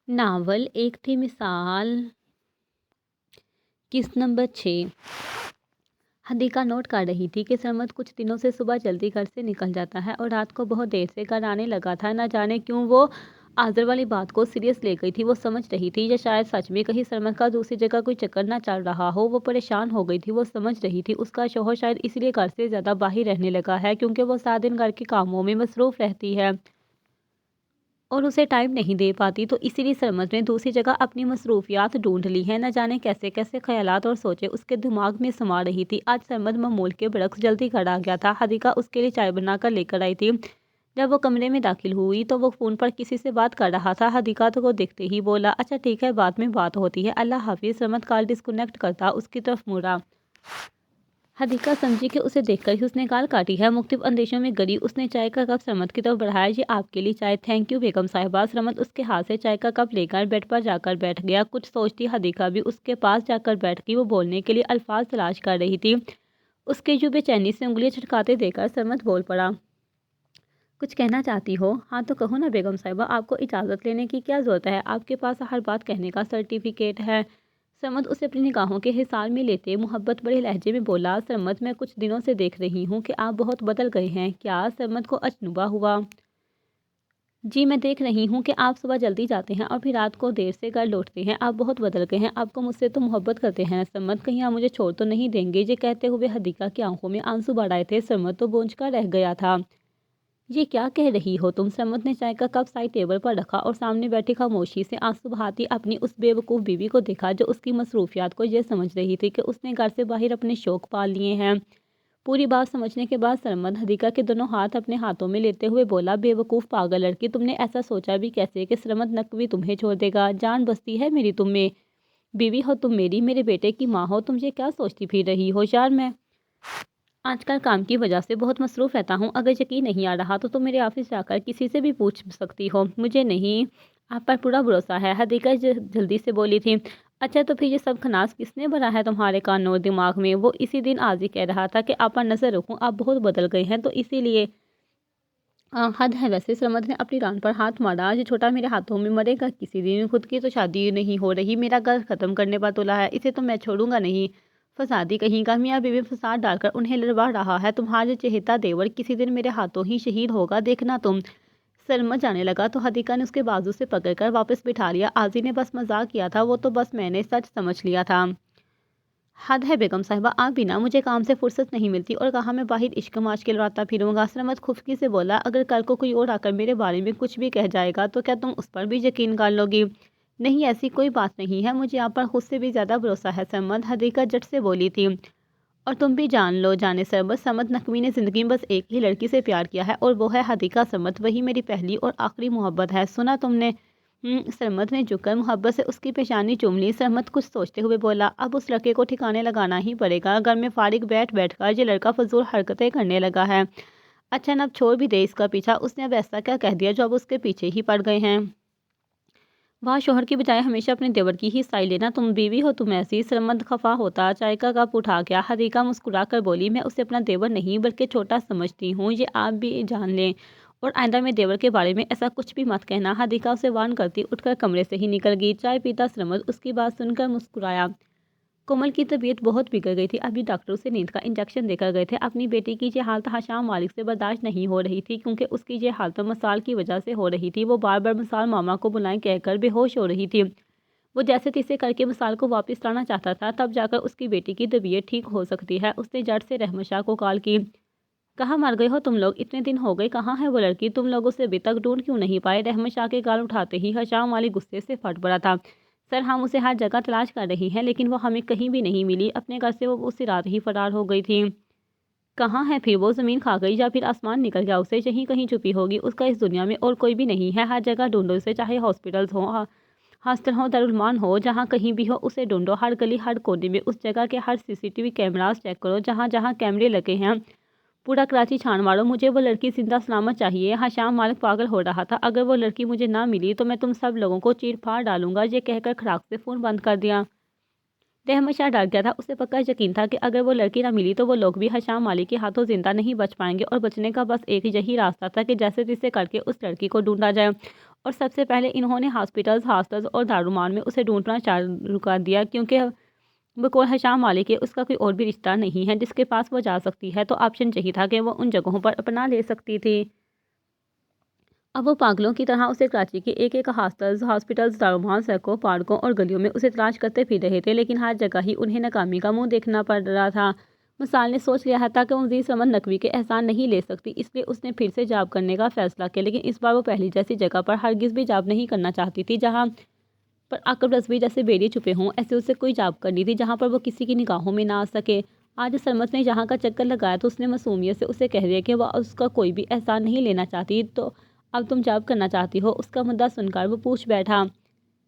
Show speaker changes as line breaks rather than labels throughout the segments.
Novel एक थी मिसाल। किस्त नंबर 6। हदीका नोट कर रही थी कि सरमद कुछ दिनों से सुबह जल्दी घर से निकल जाता है और रात को बहुत देर से घर आने लगा था। न जाने क्यों वो आज़र वाली बात को सीरियस ले गई थी। वो समझ रही थी या शायद सच में कहीं सरमद का दूसरी जगह कोई चक्कर ना चल रहा हो। वो परेशान हो गई थी। वो समझ रही थी उसका शौहर शायद इसलिए घर से ज़्यादा बाहर रहने लगा है क्योंकि वो सारा दिन घर के कामों में मसरूफ़ रहती है और उसे टाइम नहीं दे पाती, तो इसीलिए सरमद ने दूसरी जगह अपनी मसरूफियात ढूंढ ली हैं। न जाने कैसे कैसे ख्यालात और सोचे उसके दिमाग में समा रही थी। आज सरमद मामूल के बरक्स जल्दी घर आ गया था। हदीका उसके लिए चाय बनाकर लेकर आई थी। जब वो कमरे में दाखिल हुई तो वो फ़ोन पर किसी से बात कर रहा था। हदीका तो को देखते ही बोला, अच्छा ठीक है, बाद में बात होती है, अल्लाह हाफिज़। सरमद कॉल डिस्कनेक्ट करता उसकी तरफ मुड़ा। हदीका समझी कि उसे देखकर ही उसने गाल काटी है। मुख्तलिफ अंदेशों में गली उसने चाय का कप सरमद की तरफ बढ़ाया। ये आपके लिए चाय। थैंक यू बेगम साहिबा। सरमद उसके हाथ से चाय का कप लेकर बेड पर जाकर बैठ गया। कुछ सोचती हदीका भी उसके पास जाकर बैठ गई। वो बोलने के लिए अल्फाज तलाश कर रही थी। उसके यूं बेचैनी से उंगलियां छटकाते देखकर सरमद बोल पड़ा, कुछ कहना चाहती हो? हाँ तो कहो ना बेगम साहिबा, आपको इजाज़त लेने की क्या ज़रूरत है? आपके पास हर बात कहने का सर्टिफिकेट है। सरमद उसे अपनी निगाहों के हिसार में लेते मोहब्बत भरे लहजे में बोला, सरमद मैं कुछ दिनों से देख रही हूँ कि आप बहुत बदल गए हैं। क्या? सरमद को अचनुबा हुआ। जी मैं देख रही हूँ कि आप सुबह जल्दी जाते हैं और फिर रात को देर से घर लौटते हैं। आप बहुत बदल गए हैं। आपको मुझसे तो मोहब्बत करते हैं सरमद, कहीं आप मुझे छोड़ तो नहीं देंगे? ये कहते हुए हदीका की आंखों में आंसू भर आए थे। सरमद तो बौंझ कर रह गया था। ये क्या कह रही हो तुम? सरमद ने चाय का कप साइड टेबल पर रखा और सामने बैठी खामोशी से आंसू बहाती अपनी उस बेवकूफ़ बीवी को देखा जो उसकी मसरूफियात को यह समझ रही थी कि उसने घर से बाहर अपने शौक पाल लिए हैं। पूरी बात समझने के बाद सरमद हदीका के दोनों हाथ अपने हाथों में लेते हुए बोला, बेवकूफ़ पागल लड़की, तुमने ऐसा सोचा भी कैसे कि सरमद नकवी तुम्हें छोड़ देगा? जान बसती है मेरी तुम में। बीवी हो तुम मेरी, मेरे बेटे की माँ हो, तुम ये क्या सोचती फिर रही हो? यार मैं आजकल काम की वजह से बहुत मसरूफ़ रहता हूँ। अगर यकीन नहीं आ रहा तो तुम मेरे ऑफिस जाकर किसी से भी पूछ सकती हो। मुझे नहीं, आप पर पूरा भरोसा है। हदीका जल्दी से बोली थी। अच्छा तो फिर ये सब खनास किसने भरा है तुम्हारे कानों और दिमाग में? वो इसी दिन आज ही कह रहा था कि आप पर नज़र रखूँ, आप बहुत बदल गए हैं, तो इसीलिए हद है वैसे। सरमद ने अपनी रान पर हाथ मारा, ये छोटा मेरे हाथों में मरेगा किसी दिन। खुद की तो शादी नहीं हो रही, मेरा घर ख़त्म करने पर तुला है, इसे तो मैं छोड़ूंगा नहीं। फसादी कहीं का, मियाँ बीवी फसाद डालकर उन्हें लड़वा रहा है। तुम्हारा चहेता देवर किसी दिन मेरे हाथों ही शहीद होगा, देखना तुम। सरमद जाने लगा तो हदीका ने उसके बाजू से पकड़कर वापस बिठा लिया। आजी ने बस मजाक किया था, वो तो बस मैंने सच समझ लिया था। हद है बेगम साहिबा, आप भी ना, मुझे काम से फुर्सत नहीं मिलती और कहाँ मैं बाहर इश्क माश के लौटाता फिरूंगा। सरमद खुफकी से बोला, अगर कल को कोई और आकर मेरे बारे में कुछ भी कह जाएगा तो क्या तुम उस पर भी यकीन कर लोगी? नहीं ऐसी कोई बात नहीं है, मुझे आप पर खुद से भी ज़्यादा भरोसा है सरमद, हदीका जट से बोली थी। और तुम भी जान लो जाने सरमद, समद नकवी ने ज़िंदगी में बस एक ही लड़की से प्यार किया है और वो है हदीका समद, वही मेरी पहली और आखिरी मोहब्बत है। सुना तुमने? सरमद ने झुककर मोहब्बत से उसकी पेशानी चूम ली। सरमद कुछ सोचते हुए बोला, अब उस लड़के को ठिकाने लगाना ही पड़ेगा। घर में फारिग बैठ बैठ कर ये लड़का फजूल हरकतें करने लगा है। अच्छा न अब छोड़ भी दे इसका पीछा, उसने अब ऐसा क्या कह दिया जो अब उसके पीछे ही पड़ गए हैं? वह शोहर की बजाय हमेशा अपने देवर की ही साई लेना, तुम बीवी हो तुम ऐसी। सरमद खफा होता चाय का कप उठा गया। हदीका मुस्कुरा कर बोली, मैं उसे अपना देवर नहीं बल्कि छोटा समझती हूँ, ये आप भी जान लें, और आइंदा में देवर के बारे में ऐसा कुछ भी मत कहना। हदीका उसे वार्न करती उठकर कमरे से ही निकल गई। चाय पीता सरमद उसकी बात सुनकर मुस्कुराया। कोमल की तबीयत बहुत बिगड़ गई थी। अभी डॉक्टर उसे नींद का इंजेक्शन देकर गए थे। अपनी बेटी की ये हालत हशाम मालिक से बर्दाश्त नहीं हो रही थी क्योंकि उसकी ये हालत मसाल की वजह से हो रही थी। वो बार बार मसाल मामा को बुलाएं कहकर बेहोश हो रही थी। वो जैसे तैसे करके मसाल को वापस लाना चाहता था, तब जाकर उसकी बेटी की तबीयत ठीक हो सकती है। उसने जट से रहमत शाह को कॉल की। कहाँ मर गए हो तुम लोग? इतने दिन हो गए, कहाँ है वो लड़की? तुम लोग उसे अभी तक ढूंढ क्यों नहीं पाए? रहमत शाह के गाल उठाते ही हशाम वाली गुस्से से फट पड़ा था। सर हम उसे हर जगह तलाश कर रही हैं लेकिन वो हमें कहीं भी नहीं मिली। अपने घर से वो उसी रात ही फरार हो गई थी। कहाँ है फिर वो? ज़मीन खा गई या फिर आसमान निकल गया उसे? यहीं कहीं छुपी होगी। उसका इस दुनिया में और कोई भी नहीं है। हर जगह ढूंढो उसे, चाहे हॉस्पिटल्स हो, हॉस्टल हो, दारुलमान हो, जहाँ कहीं भी हो उसे ढूंढो। हर गली हर कोने में उस जगह के हर सीसीटीवी कैमरास चेक करो, जहाँ जहाँ कैमरे लगे हैं पूरा कराची छान मारो। मुझे वो लड़की जिंदा सलामत चाहिए। हशाम मालिक पागल हो रहा था। अगर वो लड़की मुझे ना मिली तो मैं तुम सब लोगों को चीर फाड़ डालूंगा। ये कहकर खड़ाक से फ़ोन बंद कर दिया। रहमत शाह डर गया था। उसे पक्का यकीन था कि अगर वो लड़की ना मिली तो वो लोग भी हशाम मालिक के हाथों जिंदा नहीं बच पाएंगे और बचने का बस एक यही रास्ता था कि जैसे तैसे करके उस लड़की को ढूंढा जाए اور سب سے پہلے انہوں نے ہاسٹلز اور دارالعلوم میں اسے ڈھونڈنا چالو کر دیا، کیونکہ بقول ہشام مالک کے اس کا کوئی اور بھی رشتہ نہیں ہے جس کے پاس وہ جا سکتی ہے، تو آپشن یہی تھا کہ وہ ان جگہوں پر اپنا لے سکتی تھی۔ اب وہ پاگلوں کی طرح اسے کراچی کے ایک ایک ہاسپٹلز، دارالعلوم، سڑکوں، پارکوں اور گلیوں میں اسے تلاش کرتے پھر رہے تھے، لیکن ہر جگہ ہی انہیں ناکامی کا منہ دیکھنا پڑ رہا تھا۔ مثال نے سوچ لیا تھا کہ وہ مزید سمن نقوی کے احسان نہیں لے سکتی، اس لیے اس نے پھر سے جاب کرنے کا فیصلہ کیا، لیکن اس بار وہ پہلی جیسی جگہ پر ہرگز بھی جاب نہیں کرنا چاہتی تھی جہاں پر عقب رسوی جیسے بیڑے چھپے ہوں۔ ایسے اسے کوئی جاب کرنی تھی جہاں پر وہ کسی کی نگاہوں میں نہ آ سکے۔ آج سرمد نے جہاں کا چکر لگایا تو اس نے معصومیت سے اسے کہہ دیا کہ وہ اس کا کوئی بھی احسان نہیں لینا چاہتی، تو اب تم جاب کرنا چاہتی ہو؟ اس کا مدعا سن کر وہ پوچھ بیٹھا،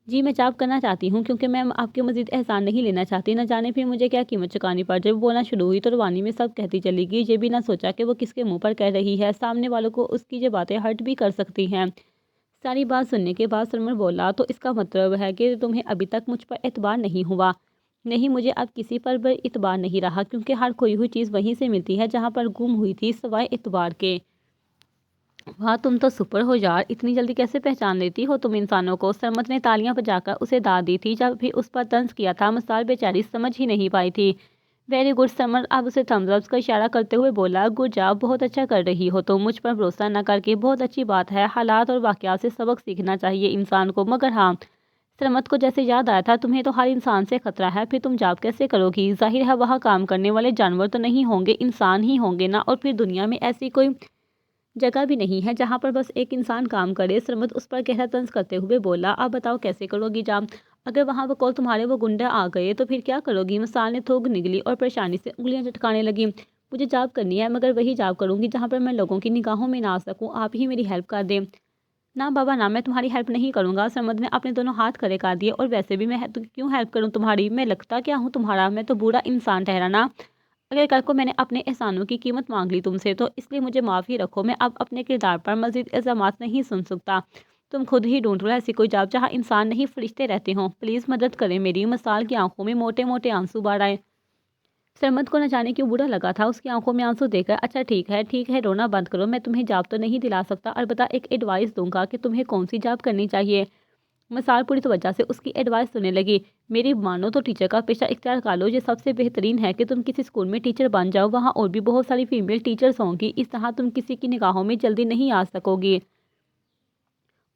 جی میں جاب کرنا چاہتی ہوں کیونکہ میں آپ کے مزید احسان نہیں لینا چاہتی، نہ جانے پھر مجھے کیا قیمت چکانی پڑ جائے۔ وہ بولنا شروع ہوئی تو روانی میں سب کہتی چلی گئی، یہ بھی نہ سوچا کہ وہ کس کے منہ پر کہہ رہی ہے، سامنے والوں کو اس کی یہ باتیں ہرٹ بھی کر سکتی ہیں۔ ساری بات سننے کے بعد سرمد بولا، تو اس کا مطلب ہے کہ تمہیں ابھی تک مجھ پر اعتبار نہیں ہوا؟ نہیں، مجھے اب کسی پر بھی اعتبار نہیں رہا، کیونکہ ہر کھوئی ہوئی چیز وہیں سے ملتی ہے جہاں پر گم ہوئی تھی، سوائے اعتبار کے۔ واہ تم تو سپر ہو یار، اتنی جلدی کیسے پہچان لیتی ہو تم انسانوں کو؟ سرمد نے تالیاں بجا کر اسے داد دی تھی، جب بھی اس پر طنز کیا تھا مثال بیچاری سمجھ ہی نہیں پائی تھی۔ ویری گڈ، سرمد اب اسے تھمز اپ کا اشارہ کرتے ہوئے بولا، گڈ جاب، بہت اچھا کر رہی ہو تم، مجھ پر بھروسہ نہ کر کے، بہت اچھی بات ہے، حالات اور واقعات سے سبق سیکھنا چاہیے انسان کو، مگر ہاں۔ سرمد کو جیسے یاد آیا تھا، تمہیں تو ہر انسان سے خطرہ ہے، پھر تم جاب کیسے کرو گی؟ ظاہر ہے وہاں کام کرنے والے جانور تو نہیں ہوں گے، انسان ہی ہوں گے نا، اور پھر دنیا میں ایسی کوئی جگہ بھی نہیں ہے جہاں پر بس ایک انسان کام کرے۔ سرمد اس پر گہرا طنز کرتے ہوئے بولا، اب بتاؤ کیسے کرو گی جاب؟ اگر وہاں بقول تمہارے وہ گنڈے آ گئے تو پھر کیا کرو گی؟ مثال نے تھوک نگلی اور پریشانی سے انگلیاں چٹکانے لگی، مجھے جاب کرنی ہے، مگر وہی جاب کروں گی جہاں پر میں لوگوں کی نگاہوں میں نہ آ سکوں، آپ ہی میری ہیلپ کر دیں۔ نہ بابا نہ، میں تمہاری ہیلپ نہیں کروں گا۔ سرمد نے اپنے دونوں ہاتھ کھڑے کر دیے، اور ویسے بھی میں کیوں ہیلپ کروں تمہاری؟ میں لگتا کیا ہوں تمہارا؟ میں تو برا انسان ٹھہرا نا؟ اگر کل کو میں نے اپنے احسانوں کی قیمت مانگ لی تم سے تو اس لیے مجھے معاف ہی رکھو، میں اب اپنے کردار پر مزید الزامات نہیں سن سکتا، تم خود ہی ڈھونڈ لو ایسی کوئی جاب جہاں انسان نہیں فرشتے رہتے ہوں، پلیز مدد کریں میری۔ مثال کی آنکھوں میں موٹے موٹے آنسو بار آئے۔ سرمد کو نہ جانے کیوں برا لگا تھا اس کی آنکھوں میں آنسو دیکھ کر۔ اچھا ٹھیک ہے، رونا بند کرو، میں تمہیں جاب تو نہیں دلا سکتا، البتہ ایک ایڈوائس دوں گا کہ تمہیں کون سی جاب کرنی چاہیے۔ مثال پوری توجہ سے اس کی ایڈوائس سننے لگی، میری مانو تو ٹیچر کا پیشہ اختیار کر لو، یہ سب سے بہترین ہے کہ تم کسی اسکول میں ٹیچر بن جاؤ، وہاں اور بھی بہت ساری فیمیل ٹیچرز ہوں گی، اس طرح تم کسی کی نگاہوں میں جلدی نہیں آ سکو گی،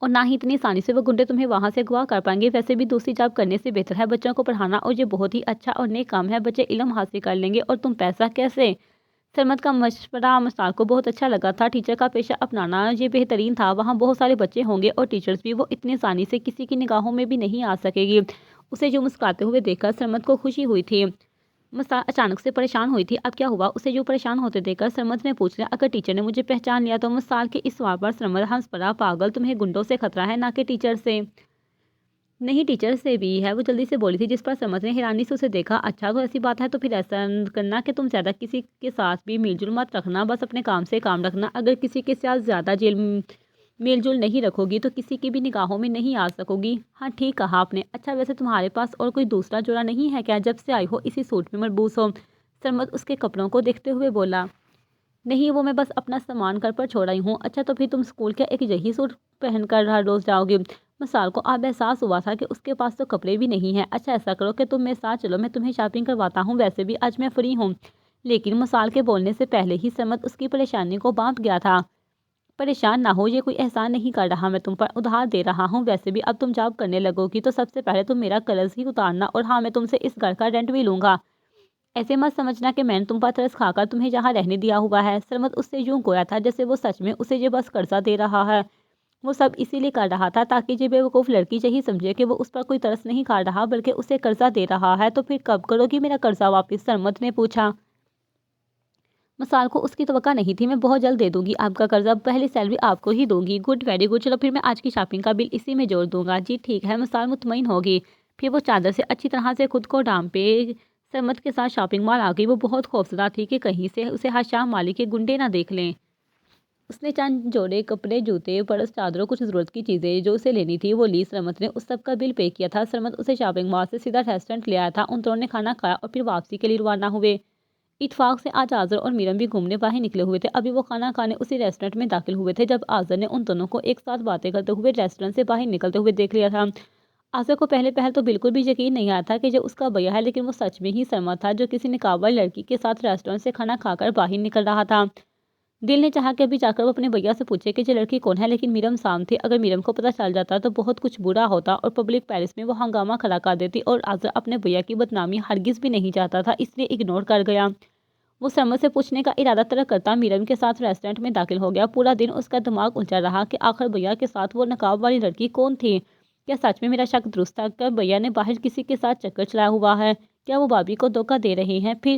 اور نہ ہی اتنی آسانی سے وہ گنڈے تمہیں وہاں سے اغوا کر پائیں گے۔ ویسے بھی دوسری جاب کرنے سے بہتر ہے بچوں کو پڑھانا، اور یہ بہت ہی اچھا اور نیک کام ہے، بچے علم حاصل کر لیں گے اور تم پیسہ کیسے؟ سرمد کا مشورہ مثال کو بہت اچھا لگا تھا، ٹیچر کا پیشہ اپنانا یہ بہترین تھا، وہاں بہت سارے بچے ہوں گے اور ٹیچرز بھی، وہ اتنی آسانی سے کسی کی نگاہوں میں بھی نہیں آ سکے گی۔ اسے جو مسکراتے ہوئے دیکھ کر سرمد کو خوشی ہوئی تھی، مثال اچانک سے پریشان ہوئی تھی، اب کیا ہوا؟ اسے جو پریشان ہوتے دیکھ کر سرمد نے پوچھ لیا، اگر ٹیچر نے مجھے پہچان لیا تو؟ مثال کے اس سوال پر سرمد ہنس پڑا، پاگل، تمہیں گنڈوں سے خطرہ ہے، نہ کہ ٹیچر سے۔ نہیں، ٹیچر سے بھی ہے، وہ جلدی سے بولی تھی، جس پر سرمد نے حیرانی سے اسے دیکھا۔ اچھا تو ایسی بات ہے، تو پھر ایسا کرنا کہ تم زیادہ کسی کے ساتھ بھی میل جل مت رکھنا، بس اپنے کام سے کام رکھنا، اگر کسی کے ساتھ زیادہ میل جل نہیں رکھو گی تو کسی کی بھی نگاہوں میں نہیں آ سکو گی۔ ہاں ٹھیک کہا آپ نے۔ اچھا ویسے تمہارے پاس اور کوئی دوسرا جوڑا نہیں ہے کیا؟ جب سے آئی ہو اسی سوٹ میں ملبوس ہو۔ سرمد اس کے کپڑوں کو دیکھتے ہوئے بولا، نہیں وہ میں بس اپنا سامان گھر پر چھوڑ آئی ہوں۔ اچھا تو پھر تم اسکول کیا ایک یہی سوٹ پہن کر ہر روز جاؤ گی؟ مثال کو اب احساس ہوا تھا کہ اس کے پاس تو کپڑے بھی نہیں ہیں۔ اچھا ایسا کرو کہ تم میرے ساتھ چلو، میں تمہیں شاپنگ کرواتا ہوں، ویسے بھی آج میں فری ہوں۔ لیکن مثال کے بولنے سے پہلے ہی سرمد اس کی پریشانی کو بانٹ گیا تھا، پریشان نہ ہو، یہ کوئی احسان نہیں کر رہا، میں تم پر ادھار دے رہا ہوں، ویسے بھی اب تم جاب کرنے لگو گی تو سب سے پہلے تم میرا قرض ہی اتارنا، اور ہاں میں تم سے اس گھر کا رینٹ بھی لوں گا، ایسے مت سمجھنا کہ میں نے تم پر ترس کھا کر تمہیں جہاں رہنے دیا ہوا ہے۔ سرمد اس سے یوں گویا تھا جیسے وہ سچ میں اسے یہ بس قرضہ دے رہا ہے، وہ سب اسی لیے کر رہا تھا تاکہ یہ بیوقوف لڑکی یہی سمجھے کہ وہ اس پر کوئی ترس نہیں کھا رہا بلکہ اسے قرضہ دے رہا ہے۔ تو پھر کب کرو گی میرا قرضہ واپس؟ سرمد نے پوچھا۔ مثال کو اس کی توقع نہیں تھی، میں بہت جلد دے دوں گی آپ کا قرضہ، پہلی سیلری آپ کو ہی دوں گی۔ گڈ، ویری گڈ، چلو پھر میں آج کی شاپنگ کا بل اسی میں جوڑ دوں گا۔ جی ٹھیک ہے، مثال مطمئن ہوگی، پھر وہ چادر سے اچھی طرح سے خود کو ڈھانپے سرمد کے ساتھ شاپنگ مال آ گئی۔ وہ بہت خوفزدہ تھی کہ کہیں سے اسے ہشام مالک کے گنڈے نہ دیکھ لیں۔ اس نے چند جوڑے کپڑے، جوتے، پرس، چادروں، کچھ ضرورت کی چیزیں جو اسے لینی تھی وہ لی۔ سرمد نے اس سب کا بل پے کیا تھا۔ سرمد اسے شاپنگ مال سے سیدھا ریسٹورنٹ لے آیا تھا، ان دونوں نے کھانا کھایا اور پھر واپسی کے لیے روانہ ہوئے۔ اتفاق سے آج آذر اور میرم بھی گھومنے باہر نکلے ہوئے تھے۔ ابھی وہ کھانا کھانے اسی ریسٹورینٹ میں داخل ہوئے تھے جب آذر نے ان دونوں کو ایک ساتھ باتیں کرتے ہوئے ریسٹورینٹ سے باہر نکلتے ہوئے دیکھ لیا تھا۔ آذر کو پہلے تو بالکل بھی یقین نہیں آیا تھا کہ جو اس کا بھیا ہے، لیکن وہ سچ میں ہی سرمد تھا جو کسی نقاب والی لڑکی کے ساتھ ریسٹورینٹ سے کھانا کھا کر باہر نکل رہا تھا۔ دل نے چاہا کہ ابھی جا کر وہ اپنے بھیا سے پوچھے کہ یہ لڑکی کون ہے، لیکن میرم سام تھی۔ اگر میرم کو پتہ چل جاتا تو بہت کچھ برا ہوتا اور پبلک پیلس میں وہ ہنگامہ کھڑا کر دیتی، اور آذر اپنے بھیا کی بدنامی ہرگز بھی نہیں چاہتا تھا، اس لیے اگنور کر گیا۔ وہ سرمد سے پوچھنے کا ارادہ ترک کرتا میرم کے ساتھ ریسٹورینٹ میں داخل ہو گیا۔ پورا دن اس کا دماغ الجھا رہا کہ آخر بھیا کے ساتھ وہ نقاب والی لڑکی کون تھی۔ کیا سچ میں میرا شک درست تھا؟ کیا بھیا نے باہر کسی کے ساتھ چکر چلایا ہوا ہے؟ کیا وہ بھابھی کو دھوکہ دے رہے ہیں؟ پھر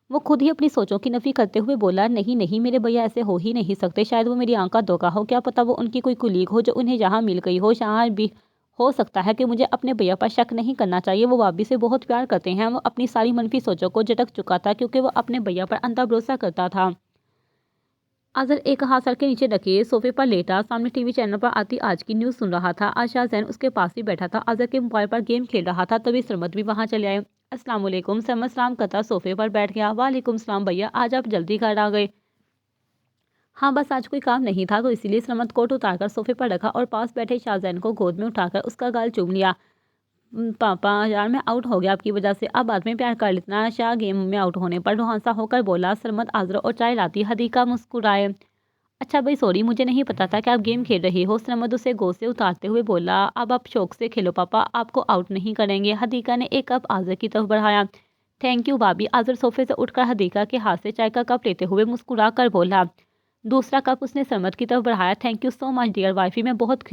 وہ خود ہی اپنی سوچوں کی نفی کرتے ہوئے بولا، نہیں میرے بھیا ایسے ہو ہی نہیں سکتے، شاید وہ میری آنکھ کا دھوکہ ہو، کیا پتہ وہ ان کی کوئی کولیگ ہو جو انہیں یہاں مل گئی ہو۔ شاید بھی ہو سکتا ہے کہ مجھے اپنے بھیا پر شک نہیں کرنا چاہیے، وہ بھابھی سے بہت پیار کرتے ہیں۔ وہ اپنی ساری منفی سوچوں کو جھٹک چکا تھا کیونکہ وہ اپنے بھیا پر اندھا بھروسہ کرتا تھا۔ آذر ایک ہاتھ سر کے نیچے رکھے صوفے پر لیٹا سامنے ٹی وی چینل پر آتی آج کی نیوز سن رہا تھا۔ آج شاہزین اس کے پاس ہی بیٹھا تھا۔ آذر کے موبائل پر گیم کھیل رہا تھا، تبھی سرمد بھی وہاں چلے آئے۔ السلام علیکم۔ سرمد سلام کرتا صوفے پر بیٹھ گیا۔ وعلیکم السلام بھیا، آج آپ جلدی گھر آ گئے؟ ہاں بس آج کوئی کام نہیں تھا تو اسی لیے۔ سرمد کوٹ اتار کر صوفے پر رکھا اور پاس بیٹھے شاہزین کو گود میں اٹھا کر اس کا گال چوم لیا۔ پاپا یار میں آؤٹ ہو گیا آپ کی وجہ سے، اب بعد میں پیار کر لینا۔ شاہ گیم میں آؤٹ ہونے پر روحانسا ہو کر بولا۔ سرمد آذر اور چائے لاتی حدیقہ مسکرائے۔ اچھا بھائی سوری، مجھے نہیں پتا تھا کہ آپ گیم کھیل رہے ہو۔ سرمد اسے گود سے اتارتے ہوئے بولا، اب آپ شوق سے کھیلو پاپا، آپ کو آؤٹ نہیں کریں گے۔ حدیقہ نے ایک کپ آذر کی طرف بڑھایا۔ تھینک یو بھابھی۔ آذر صوفے سے اٹھ کر حدیقہ کے ہاتھ سے چائے کا کپ لیتے ہوئے مسکرا کر بولا۔ دوسرا کپ اس نے سرمد کی طرف بڑھایا۔ Thank you so much dear wifey, میں بہت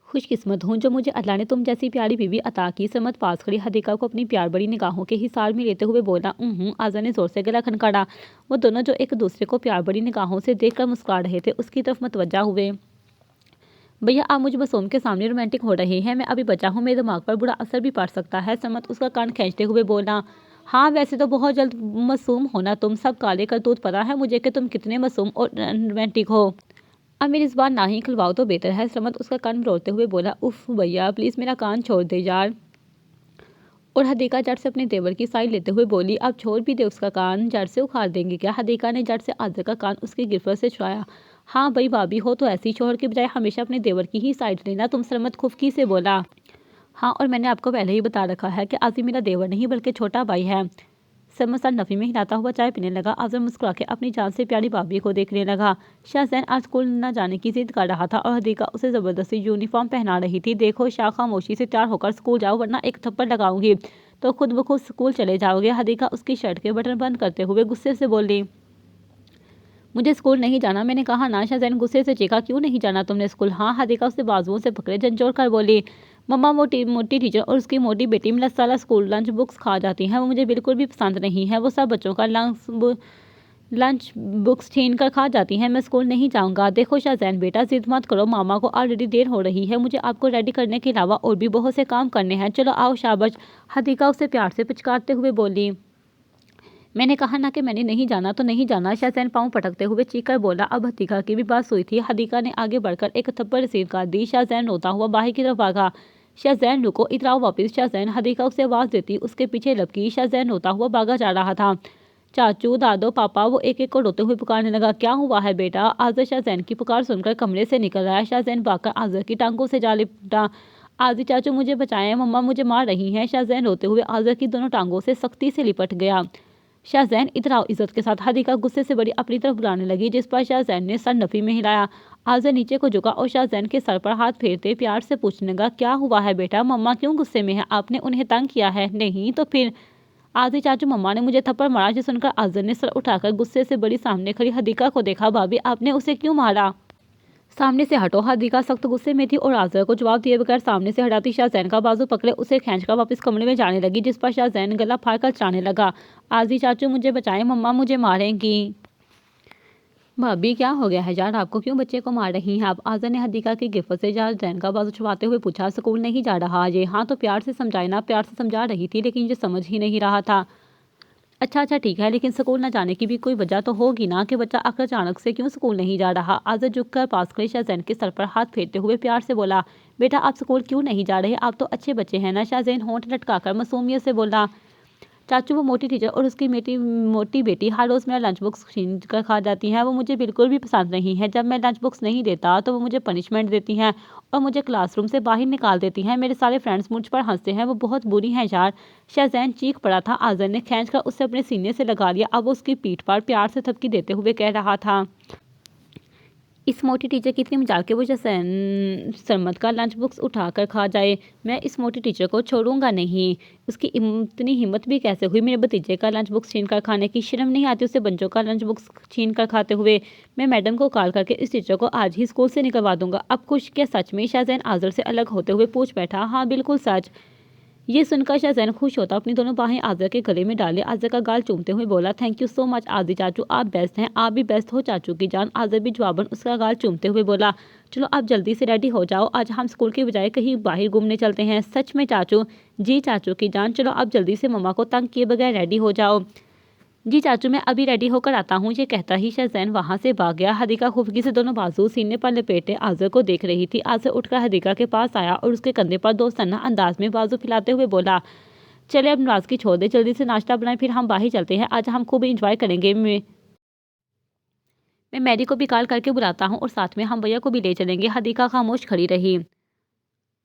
خوش قسمت ہوں جو مجھے اللہ نے تم جیسی پیاری بیوی عطا کی۔ سرمد پاس کھڑی حدیقہ کو اپنی پیار بڑی نگاہوں کے حصار میں لیتے ہوئے بولا۔ آذر نے زور سے گلا کھنکاڑا۔ وہ دونوں جو ایک دوسرے کو پیار بڑی نگاہوں سے دیکھ کر مسکرا رہے تھے اس کی طرف متوجہ ہوئے۔ بھیا آپ مجھ معصوم کے سامنے رومانٹک ہو رہے ہیں، میں ابھی بچہ ہوں، میرے دماغ پر برا اثر بھی پڑ سکتا ہے۔ سرمد اس کا کان کھینچتے ہوئے بولا، ہاں ویسے تو بہت جلد معصوم ہونا، تم سب کالے کرتوت پتہ ہے مجھے کہ تم کتنے معصوم اور رومانٹک ہو۔ اب میری زبان نہ ہی کھلواؤ تو بہتر ہے۔ سرمد اس کا کان مروڑتے ہوئے بولا، اف بھیا پلیز میرا کان چھوڑ دے یار۔ اور حدیقہ جڑ سے اپنے دیور کی سائڈ لیتے ہوئے بولی، اب چھوڑ بھی دے اس کا کان، جڑ سے اکھاڑ دیں گے کیا؟ حدیقہ نے جڑ سے آذر کا کان اس کی گرفت سے چھڑایا۔ ہاں بھائی بھابھی ہو تو ایسی، شوہر کے بجائے ہمیشہ اپنے دیور کی ہی سائڈ لینا تم۔ سرمد خفگی سے بولا، ہاں اور میں نے آپ کو پہلے ہی بتا رکھا ہے کہ آذر میرا دیور نہیں بلکہ چھوٹا بھائی ہے۔ سرمد سر نفی میں ہلاتا ہوا چائے پینے لگا۔ آذر مسکرا کے اپنی جان سے پیاری بھابھی کو دیکھنے لگا۔ شاہزین آج اسکول نہ جانے کی ضد کر رہا تھا اور حدیقہ اسے زبردستی یونیفارم پہنا رہی تھی۔ دیکھو شاہ، خاموشی سے تیار ہو کر اسکول جاؤ ورنہ ایک تھپڑ لگاؤں گی تو خود بخود اسکول چلے جاؤ گے۔ حدیقہ اس کی شرٹ کے بٹن بند کرتے ہوئے غصے سے بولی، مجھے اسکول نہیں جانا، میں نے کہا نا۔ شاہزین غصے سے چیخا، کیوں نہیں جانا تم نے اسکول؟ ہاں۔ حدیقہ اسے بازوؤں سے پکڑے جھنجھوڑ کر بولی، مما وہ موٹی ٹیچر اور اس کی موٹی بیٹی ملت سالہ اسکول لنچ بکس کھا جاتی ہیں، وہ مجھے بالکل بھی پسند نہیں ہے۔ وہ سب بچوں کا لنچ بکس چھین کر کھا جاتی ہیں، میں اسکول نہیں جاؤں گا۔ دیکھو شاہزین بیٹا ضد مت کرو، ماما کو آلریڈی دیر ہو رہی ہے، مجھے آپ کو ریڈی کرنے کے علاوہ اور بھی بہت سے کام کرنے ہیں، چلو آؤ شاباش۔ حدیقہ اسے پیار سے پچکارتے ہوئے بولی، میں نے کہا نا کہ میں نے نہیں جانا تو نہیں جانا۔ شاہزین پاؤں پٹکتے ہوئے چیخ کر بولا۔ اب حدیقہ کی بھی بات سوئی تھی۔ حدیقہ نے آگے بڑھ کر ایک تھپڑ ریسیو کر دی۔ شاہزین روتا ہوا باہر کی طرف بھاگا۔ شاہزین رکو، ادھر آؤ واپس۔ شاہزین حدیقہ اسے آواز دیتی اس کے پیچھے لپکی۔ شاہزین روتا ہوا بھاگا جا رہا تھا۔ چاچو، دادو، پاپا، وہ ایک ایک کو روتے ہوئے پکارنے لگا۔ کیا ہوا ہے بیٹا؟ آذر شاہزین کی پکار سن کر کمرے سے نکل آیا۔ شاہزین بھاگ کر آذر کی ٹانگوں سے جا لپٹا۔ آذر چاچو مجھے بچائیں، مما مجھے مار رہی ہیں۔ شاہزین روتے ہوئے آذر کی دونوں ٹانگوں سے سختی سے لپٹ گیا۔ شاہزین ادھر آؤ عزت کے ساتھ۔ حدیقہ غصے سے بڑی اپنی طرف بلانے لگی، جس پر شاہزین نے سر نفی میں ہلایا۔ آذر نیچے کو جھکا اور شاہزین کے سر پر ہاتھ پھیرتے پیار سے پوچھنے لگا، کیا ہوا ہے بیٹا؟ مما کیوں غصے میں ہے؟ آپ نے انہیں تنگ کیا ہے؟ نہیں تو پھر؟ آذر چاچو مما نے مجھے تھپڑ مارا۔ یہ سن کر آذر نے سر اٹھا کر غصے سے بڑی سامنے کھڑی حدیقہ کو دیکھا۔ بھابھی آپ نے اسے کیوں مارا؟ سامنے سے ہٹو۔ حدیقہ سخت غصے میں تھی اور آذر کو جواب دیے بغیر سامنے سے ہٹاتی شاہزین کا بازو پکڑے اسے کھینچ کر واپس کمرے میں جانے لگی، جس پر شاہزین گلا پھاڑ کر چلانے لگا، آذر چاچو مجھے بچائیں، مما مجھے ماریں گی۔ بھابھی کیا ہو گیا ہے یار آپ کو، کیوں بچے کو مار رہی ہیں آپ؟ آذر نے حدیقہ کی گرفت سے شاہزین کا بازو چھڑواتے ہوئے پوچھا۔ اسکول نہیں جا رہا یہ؟ ہاں تو پیار سے سمجھائے نا۔ پیار سے سمجھا رہی تھی لیکن یہ سمجھ ہی نہیں رہا تھا۔ اچھا ٹھیک ہے، لیکن اسکول نہ جانے کی بھی کوئی وجہ تو ہوگی نا کہ بچہ آخر اچانک سے کیوں اسکول نہیں جا رہا؟ آذر جھک کر پاس کھڑے شاہزین کے سر پر ہاتھ پھیرتے ہوئے پیار سے بولا، بیٹا آپ اسکول کیوں نہیں جا رہے؟ آپ تو اچھے بچے ہیں نا۔ شاہزین ہونٹ لٹکا کر معصومیت سے بولا، चाचू वो मोटी टीचर और उसकी मोटी बेटी हर रोज़ मेरा लंच बॉक्स छीन कर खा जाती हैं। वो मुझे बिल्कुल भी पसंद नहीं है। जब मैं लंच बॉक्स नहीं देता तो वो मुझे पनिशमेंट देती हैं और मुझे क्लासरूम से बाहर निकाल देती हैं। मेरे सारे फ्रेंड्स मुझ पर हंसते हैं। वो बहुत बुरी हैं यार। शहज़ैन चीख पड़ा था। आज़र ने खींचकर उसे अपने सीने से लगा लिया। अब वो उसकी पीठ पर प्यार से थपकी देते हुए कह रहा था, इस मोटी टीचर की इतनी मजाल के वो सरमद का लंच बॉक्स उठा कर खा जाए। मैं इस मोटी टीचर को छोड़ूंगा नहीं। उसकी इतनी हिम्मत भी कैसे हुई मेरे भतीजे का लंच बॉक्स छीन कर खाने की? शर्म नहीं आती उसे बच्चों का लंच बॉक्स छीन कर खाते हुए? मैं मैडम को कॉल करके इस टीचर को आज ही स्कूल से निकलवा दूंगा। अब खुश क्या सच में? शाहजैन आज़र से अलग होते हुए पूछ बैठा। हाँ बिल्कुल सच। ये सुनकर शाहजैन खुश होता अपनी दोनों बाहें आज़र के गले में डाले आज़र का गाल चूमते हुए बोला, थैंक यू सो मच आज़ी चाचू, आप बेस्ट हैं। आप भी बेस्ट हो चाचू की जान। आज़र भी जवाबन उसका गाल चूमते हुए बोला, चलो आप जल्दी से रेडी हो जाओ, आज हम स्कूल के बजाय कहीं बाहर घूमने चलते हैं। सच में चाचू? जी चाचू की जान। चलो आप जल्दी से मम्मा को तंग किए बगैर रेडी हो जाओ। जी चाचू मैं अभी रेडी होकर आता हूँ। ये कहता ही शहज़ैन वहाँ से भाग गया। हदीका खुफगी से दोनों बाजू सीने पर लपेटे आज़र को देख रही थी। आज़र उठकर हदीका के पास आया और उसके कंधे पर दोस्ताना अंदाज में बाजू फैलाते हुए बोला, चले अब नाराज़गी छोड़ दे, जल्दी से नाश्ता बनाएं फिर हम बाहर चलते हैं। आज हम खूब इंजॉय करेंगे। मैं मैरी को भी कॉल करके बुलाता हूँ और साथ में हम भैया को भी ले चलेंगे। हदीका खामोश खड़ी रही।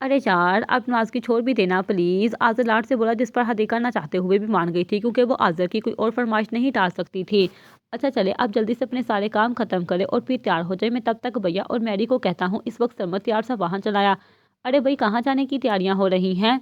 अरे यार अब नाराज़गी छोड़ भी देना प्लीज़, आज़र लाड से बोला, जिस पर हदीका ना चाहते हुए भी मान गई थी क्योंकि वो आज़र की कोई और फरमाइश नहीं टाल सकती थी। अच्छा चले अब जल्दी से अपने सारे काम खत्म करें और फिर तैयार हो जाए। मैं तब तक भैया और मैरी को कहता हूँ। इस वक्त सरमद तैयार सा वाहन चलाया। अरे भाई कहाँ जाने की तैयारियां हो रही हैं?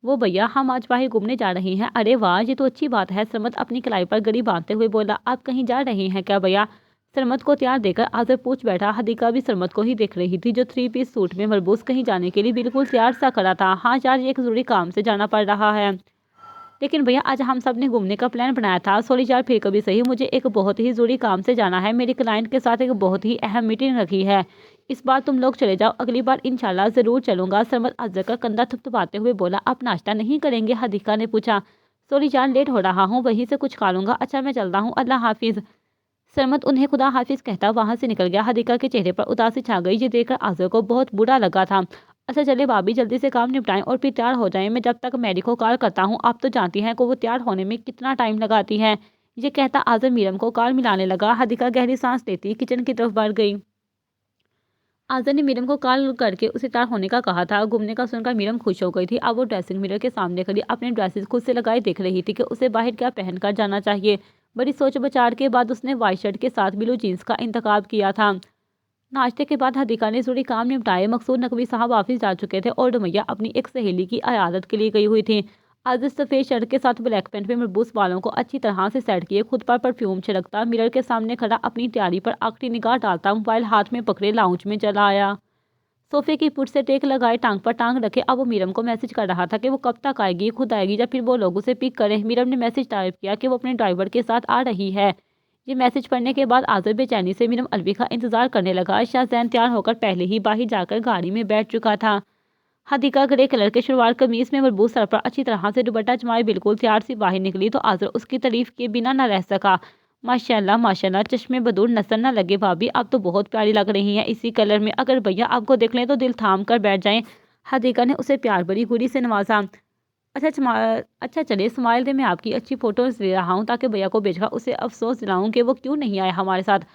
वो भैया हम आज बाहर घूमने जा रहे हैं। अरे वाह ये तो अच्छी बात है। सरमद अपनी कलाई पर गरी बांधते हुए बोला, आप कहीं जा रहे हैं क्या भैया? सरमद को तैयार देखकर आज़र पूछ बैठा। हदीका भी सरमद को ही देख रही थी जो 3 पीस सूट में मलबूस कहीं जाने के लिए बिल्कुल तैयार सा खड़ा था। हाँ यार ये एक ज़रूरी काम से जाना पड़ रहा है। लेकिन भैया आज हम सब ने घूमने का प्लान बनाया था। सॉरी यार फिर कभी सही, मुझे एक बहुत ही ज़रूरी काम से जाना है। मेरी क्लाइंट के साथ एक बहुत ही अहम मीटिंग रखी है। इस बार तुम लोग चले जाओ, अगली बार इंशाल्लाह ज़रूर चलूंगा। सरमद आज़र का कंधा थपथपाते हुए बोला, आप नाश्ता नहीं करेंगे? हदीका ने पूछा। सॉरी यार लेट हो रहा हूँ, वहीं से कुछ खा लूँगा। अच्छा मैं चलता हूँ, अल्लाह हाफिज़। सरमद उन्हें खुदा हाफिज कहता वहां से निकल गया। हदीका के चेहरे पर उदासी छा गई। ये देखकर आज़र को बहुत बुरा लगा था। अच्छा चले भाभी जल्दी से काम निपटाएं और फिर तैयार हो जाएं। मैं जब तक मैरी को कॉल करता हूँ। आप तो जानती हैं कि वो तैयार होने में कितना टाइम लगाती है। ये कहता आज़र मीरम को कॉल मिलाने लगा। हदीका गहरी सांस लेती किचन की तरफ बढ़ गई। आज़र ने मीरम को कॉल करके उसे तैयार होने का कहा था। घूमने का सुनकर मीरम खुश हो गई थी। अब वो ड्रेसिंग मिरर के सामने खड़ी अपने ड्रेसेस खुद से लगाए देख रही थी कि उसे बाहर क्या पहनकर जाना चाहिए। बड़ी सोच विचार के बाद उसने वाइट शर्ट के साथ ब्लू जीन्स का इंतखाब किया था। नाश्ते के बाद हदीका ने जरूरी काम निपटाए। मकसूद नकवी साहब ऑफिस जा चुके थे और रुमैया अपनी एक सहेली की अयादत के लिए गई हुई थी। आज सफ़ेद शर्ट के साथ ब्लैक पैंट में मरबूस बालों को अच्छी तरह से सेट किए, खुद पर परफ्यूम छिड़कता मिरर के सामने खड़ा अपनी तैयारी पर आखिरी निगाह डालता मोबाइल हाथ में पकड़े लाउंज में चला आया। सोफे की पुट से टेक लगाए टांग पर टांग रखे अब वो मीरम को मैसेज कर रहा था कि वो कब तक आएगी, खुद आएगी या फिर वो लोगों से पिक करे। मीरम ने मैसेज टाइप किया कि वो अपने ड्राइवर के साथ आ रही है। ये मैसेज पढ़ने के बाद आज़र बेचैनी से मीरम अलवी का इंतजार करने लगा। शाहज़ैन तैयार होकर पहले ही बाहर जाकर गाड़ी में बैठ चुका था। हदीका ग्रे कलर के शलवार कमीज में मरबूत सर पर अच्छी तरह से दुपट्टा जमाए बिल्कुल तैयार सी बाहर निकली तो आज़र उसकी तारीफ किए बिना न रह सका। माशाल्लाह माशाल्लाह, चश्मे बदूर नजर न लगे भाभी, आप तो बहुत प्यारी लग रही हैं इसी कलर में। अगर भैया आपको देख लें तो दिल थाम कर बैठ जाएं। हदीका ने उसे प्यार भरी घुरी से नवाजा। अच्छा चलिए स्माइल दे, मैं आपकी अच्छी फोटोज ले रहा हूँ ताकि भैया को भेजकर उसे अफसोस दिलाऊं कि वो क्यों नहीं आया हमारे साथ।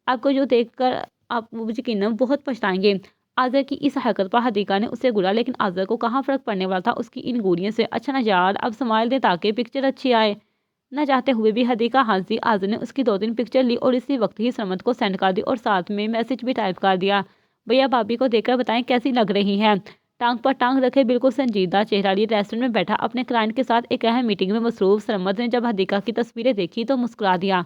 आपको जो देखकर आप यकीनन बहुत पछताएंगे। आज़र की इस हरकत पर हदीका ने उसे घूरा, लेकिन आज़र को कहाँ फ़र्क पड़ने वाला था उसकी इन गोलियों से। अच्छा ना यार अब स्माइल दे ताकि पिक्चर अच्छी आए। न चाहते हुए भी हदीका हंस दी। आज़र ने उसकी 2-3 पिक्चर ली और इसी वक्त ही सरमद को सेंड कर दी और साथ में मैसेज भी टाइप कर दिया, भैया भाभी को देखकर बताएं कैसी लग रही हैं। टांग पर टांग रखे बिल्कुल संजीदा चेहरा लिए रेस्टोरेंट में बैठा अपने क्लाइंट के साथ एक अहम मीटिंग में मसरूफ सरमद ने जब हदीका की तस्वीरें देखी तो मुस्कुरा दिया।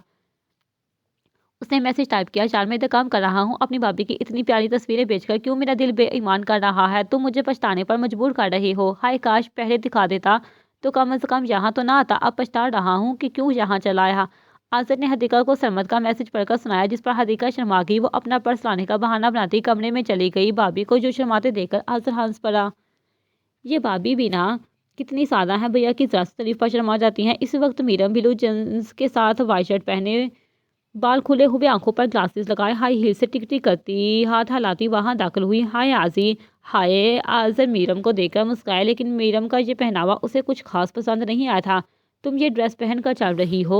उसने मैसेज टाइप किया, यार मैं तो काम कर रहा हूँ, अपनी भाभी की इतनी प्यारी तस्वीरें बेचकर क्यों मेरा दिल बेईमान कर रहा है? तुम मुझे पछताने पर मजबूर कर रही हो। हाय काश पहले दिखा देता तो कम से कम यहाँ तो ना आता। अब पछता रहा हूँ कि क्यों यहाँ चला आया। आज़र ने हदीका को सरमद का मैसेज पढ़कर सुनाया, जिस पर हदीका शर्मा गई। वो अपना पर्स लाने का बहाना बनाती कमरे में चली गई। भाभी को जो शर्माते देखकर आज़र हंस पड़ा। ये भाभी भी ना कितनी सादा है, भैया की जरा तारीफ पर शर्मा जाती हैं। इस वक्त मीरम ब्लू जींस के साथ वाइट शर्ट पहने, बाल खुले हुए, आंखों पर ग्लासेस लगाए, हाई हील से टिक टिक करती हाथ हिलाती वहां दाखिल हुई। हाय आजी। हाय। आज़र मीरम को देखकर मुस्कुराए, लेकिन मीरम का ये पहनावा उसे कुछ खास पसंद नहीं आया था। तुम ये ड्रेस पहन कर चल रही हो,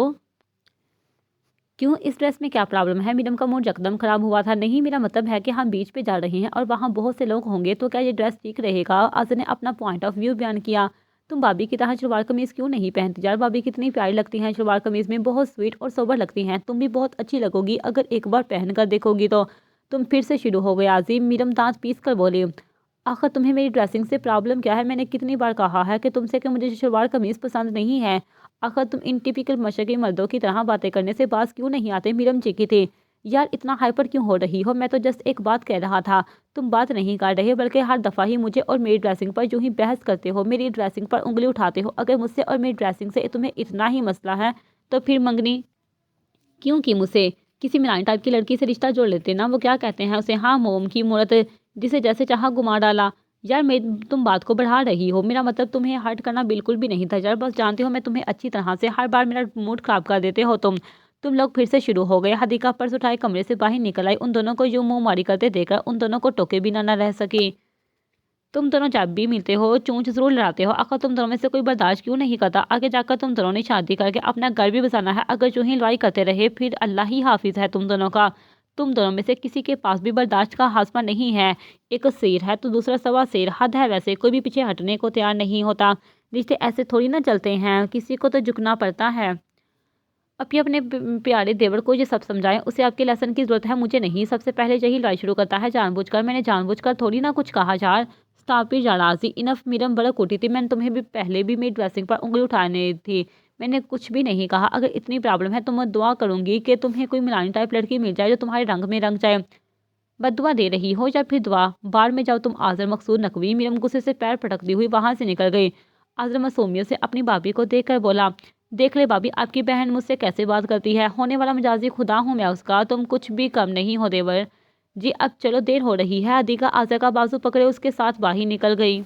क्यों? इस ड्रेस में क्या प्रॉब्लम है? मीरम का मूड यकदम खराब हुआ था। नहीं, मेरा मतलब है कि हम बीच पे जा रहे हैं और वहाँ बहुत से लोग होंगे, तो क्या ये ड्रेस ठीक रहेगा? आज़र ने अपना पॉइंट ऑफ व्यू बयान किया। तुम भाभी की तरह शलवार कमीज़ क्यों नहीं पहनती? यार भाभी कितनी प्यारी लगती हैं शलवार कमीज़ में, बहुत स्वीट और सोबर लगती हैं। तुम भी बहुत अच्छी लगोगी अगर एक बार पहन कर देखोगी तो। तुम फिर से शुरू हो गए आज़िम, मीरम दांत पीस कर बोली। आखिर तुम्हें मेरी ड्रेसिंग से प्रॉब्लम क्या है? मैंने कितनी बार कहा है कि तुमसे कि मुझे शलवार कमीज़ पसंद नहीं है। आखिर तुम इन टिपिकल मशरक़ी मर्दों की तरह बातें करने से बाज क्यों नहीं आते? मीरम चीखी थी। यार इतना हाइपर क्यों हो रही हो? मैं तो जस्ट एक बात कह रहा था। तुम बात नहीं कर रहे बल्कि हर दफ़ा ही मुझे और मेरी ड्रेसिंग पर यूं ही बहस करते हो, मेरी ड्रेसिंग पर उंगली उठाते हो। अगर मुझसे और मेरी ड्रेसिंग से तुम्हें इतना ही मसला है तो फिर मंगनी क्यों की मुझसे? किसी मिलानी टाइप की लड़की से रिश्ता जोड़ लेते ना, वो क्या कहते हैं उसे, हाँ मोम की मूरत, जिसे जैसे चाहा घुमा डाला। यार तुम बात को बढ़ा रही हो, मेरा मतलब तुम्हें हर्ट करना बिल्कुल भी नहीं था यार, बस जानते हो मैं तुम्हें अच्छी तरह से, हर बार मेरा मूड खराब कर देते हो तुम लोग फिर से शुरू हो गए। हदीका पर्स उठाए कमरे से बाहर निकल आई। उन दोनों को यूं मुंह मारी करते देखकर उन दोनों को टोके भी ना रह सकी। तुम दोनों जब भी मिलते हो चोंच जरूर लड़ाते हो, आखिर तुम दोनों में से कोई बर्दाश्त क्यों नहीं करता? आगे जाकर तुम दोनों ने शादी करके अपना घर भी बसाना है, अगर यूं ही लड़ाई करते रहे फिर अल्लाह ही हाफिज है तुम दोनों का। तुम दोनों में से किसी के पास भी बर्दाश्त का हासमा नहीं है। एक शेर है तो दूसरा सवा शेर, हद है वैसे, कोई भी पीछे हटने को तैयार नहीं होता। रिश्ते ऐसे थोड़ी ना चलते हैं, किसी को तो झुकना पड़ता है। अभी अपने प्यारे देवर को ये सब समझाएं, उसे आपके लेसन की जरूरत है, मुझे नहीं। सबसे पहले यही लड़ाई शुरू करता है जानबूझकर, मैंने जानबूझकर थोड़ी ना कुछ कहा यार। स्टापी जाराजी इनफ, मीरम भड़क उठी थी। मैंने तुम्हें भी पहले भी मेरी ड्रेसिंग पर उंगली उठाने थी, मैंने कुछ भी नहीं कहा। अगर इतनी प्रॉब्लम है तो मैं दुआ करूंगी कि तुम्हें कोई मिलानी टाइप लड़की मिल जाए जो तुम्हारे रंग में रंग जाए। बददुआ दे रही हो या फिर दुआ? बाहर में जाओ तुम आज़र मकसूद नकवी। मीरम गुस्से से पैर पटकती हुई वहां से निकल गई। आज़र मासूमियत से अपनी भाभी को देखकर बोला, देख ले भाभी आपकी बहन मुझसे कैसे बात करती है, होने वाला मजाजी खुदा हूँ मैं उसका, तुम कुछ भी कम नहीं हो देवर जी। अब चलो देर हो रही है। हदीका आज़र का बाजू पकड़े उसके साथ बाहर निकल गई।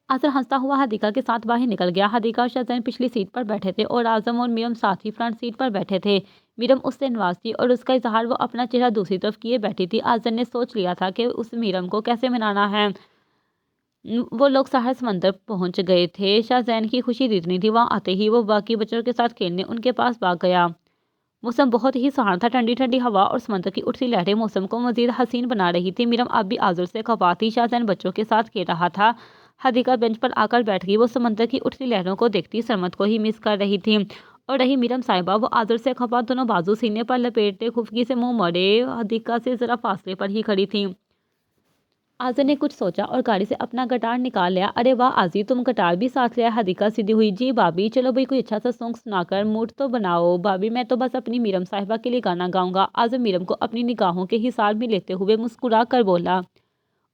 आज़र हंसता हुआ हदीका के साथ बाहर निकल गया। हदीका और शाहजैन पिछली सीट पर बैठे थे और आज़म और मीरम साथ ही फ्रंट सीट पर बैठे थे। मीरम उससे नवाज थी और उसका इजहार वो अपना चेहरा दूसरी तरफ किए बैठी थी। आज़र ने सोच लिया था कि उस मीरम को कैसे मनाना है। वो लोग साहर समंदर पहुंच गए थे। शाहजैन की खुशी इतनी थी, वहां आते ही वो बाकी बच्चों के साथ खेलने उनके पास भाग गया। मौसम बहुत ही सुहाना था, ठंडी ठंडी हवा और समंदर की उठती लहरें मौसम को मजीद हसीन बना रही थी। मीरम अब भी आज़र से खफा थी। शाहजैन बच्चों के साथ खेल रहा था। हदीका बेंच पर आकर बैठ गई। वो समंदर की उठती लहरों को देखती सरमत को ही मिस कर रही थी। और रही मीरम साहिबा, वो आज़र से खफा, दोनों बाजू सीने पर लपेटते खुफगी से मुंह मोड़े हदीका से जरा फासले पर ही खड़ी थी। आज़र ने कुछ सोचा और गाड़ी से अपना गिटार निकाल लिया। अरे वाह आजी, तुम गिटार भी साथ लिया? हदीका सीधी हुई। जी भाभी, चलो भाई कोई अच्छा सा सॉन्ग सुनाकर मूड तो बनाओ। भाभी मैं तो बस अपनी मीरम साहिबा के लिए गाना गाऊंगा। आज़र मीरम को अपनी निगाहों के हिसाब में लेते हुए मुस्कुरा कर बोला।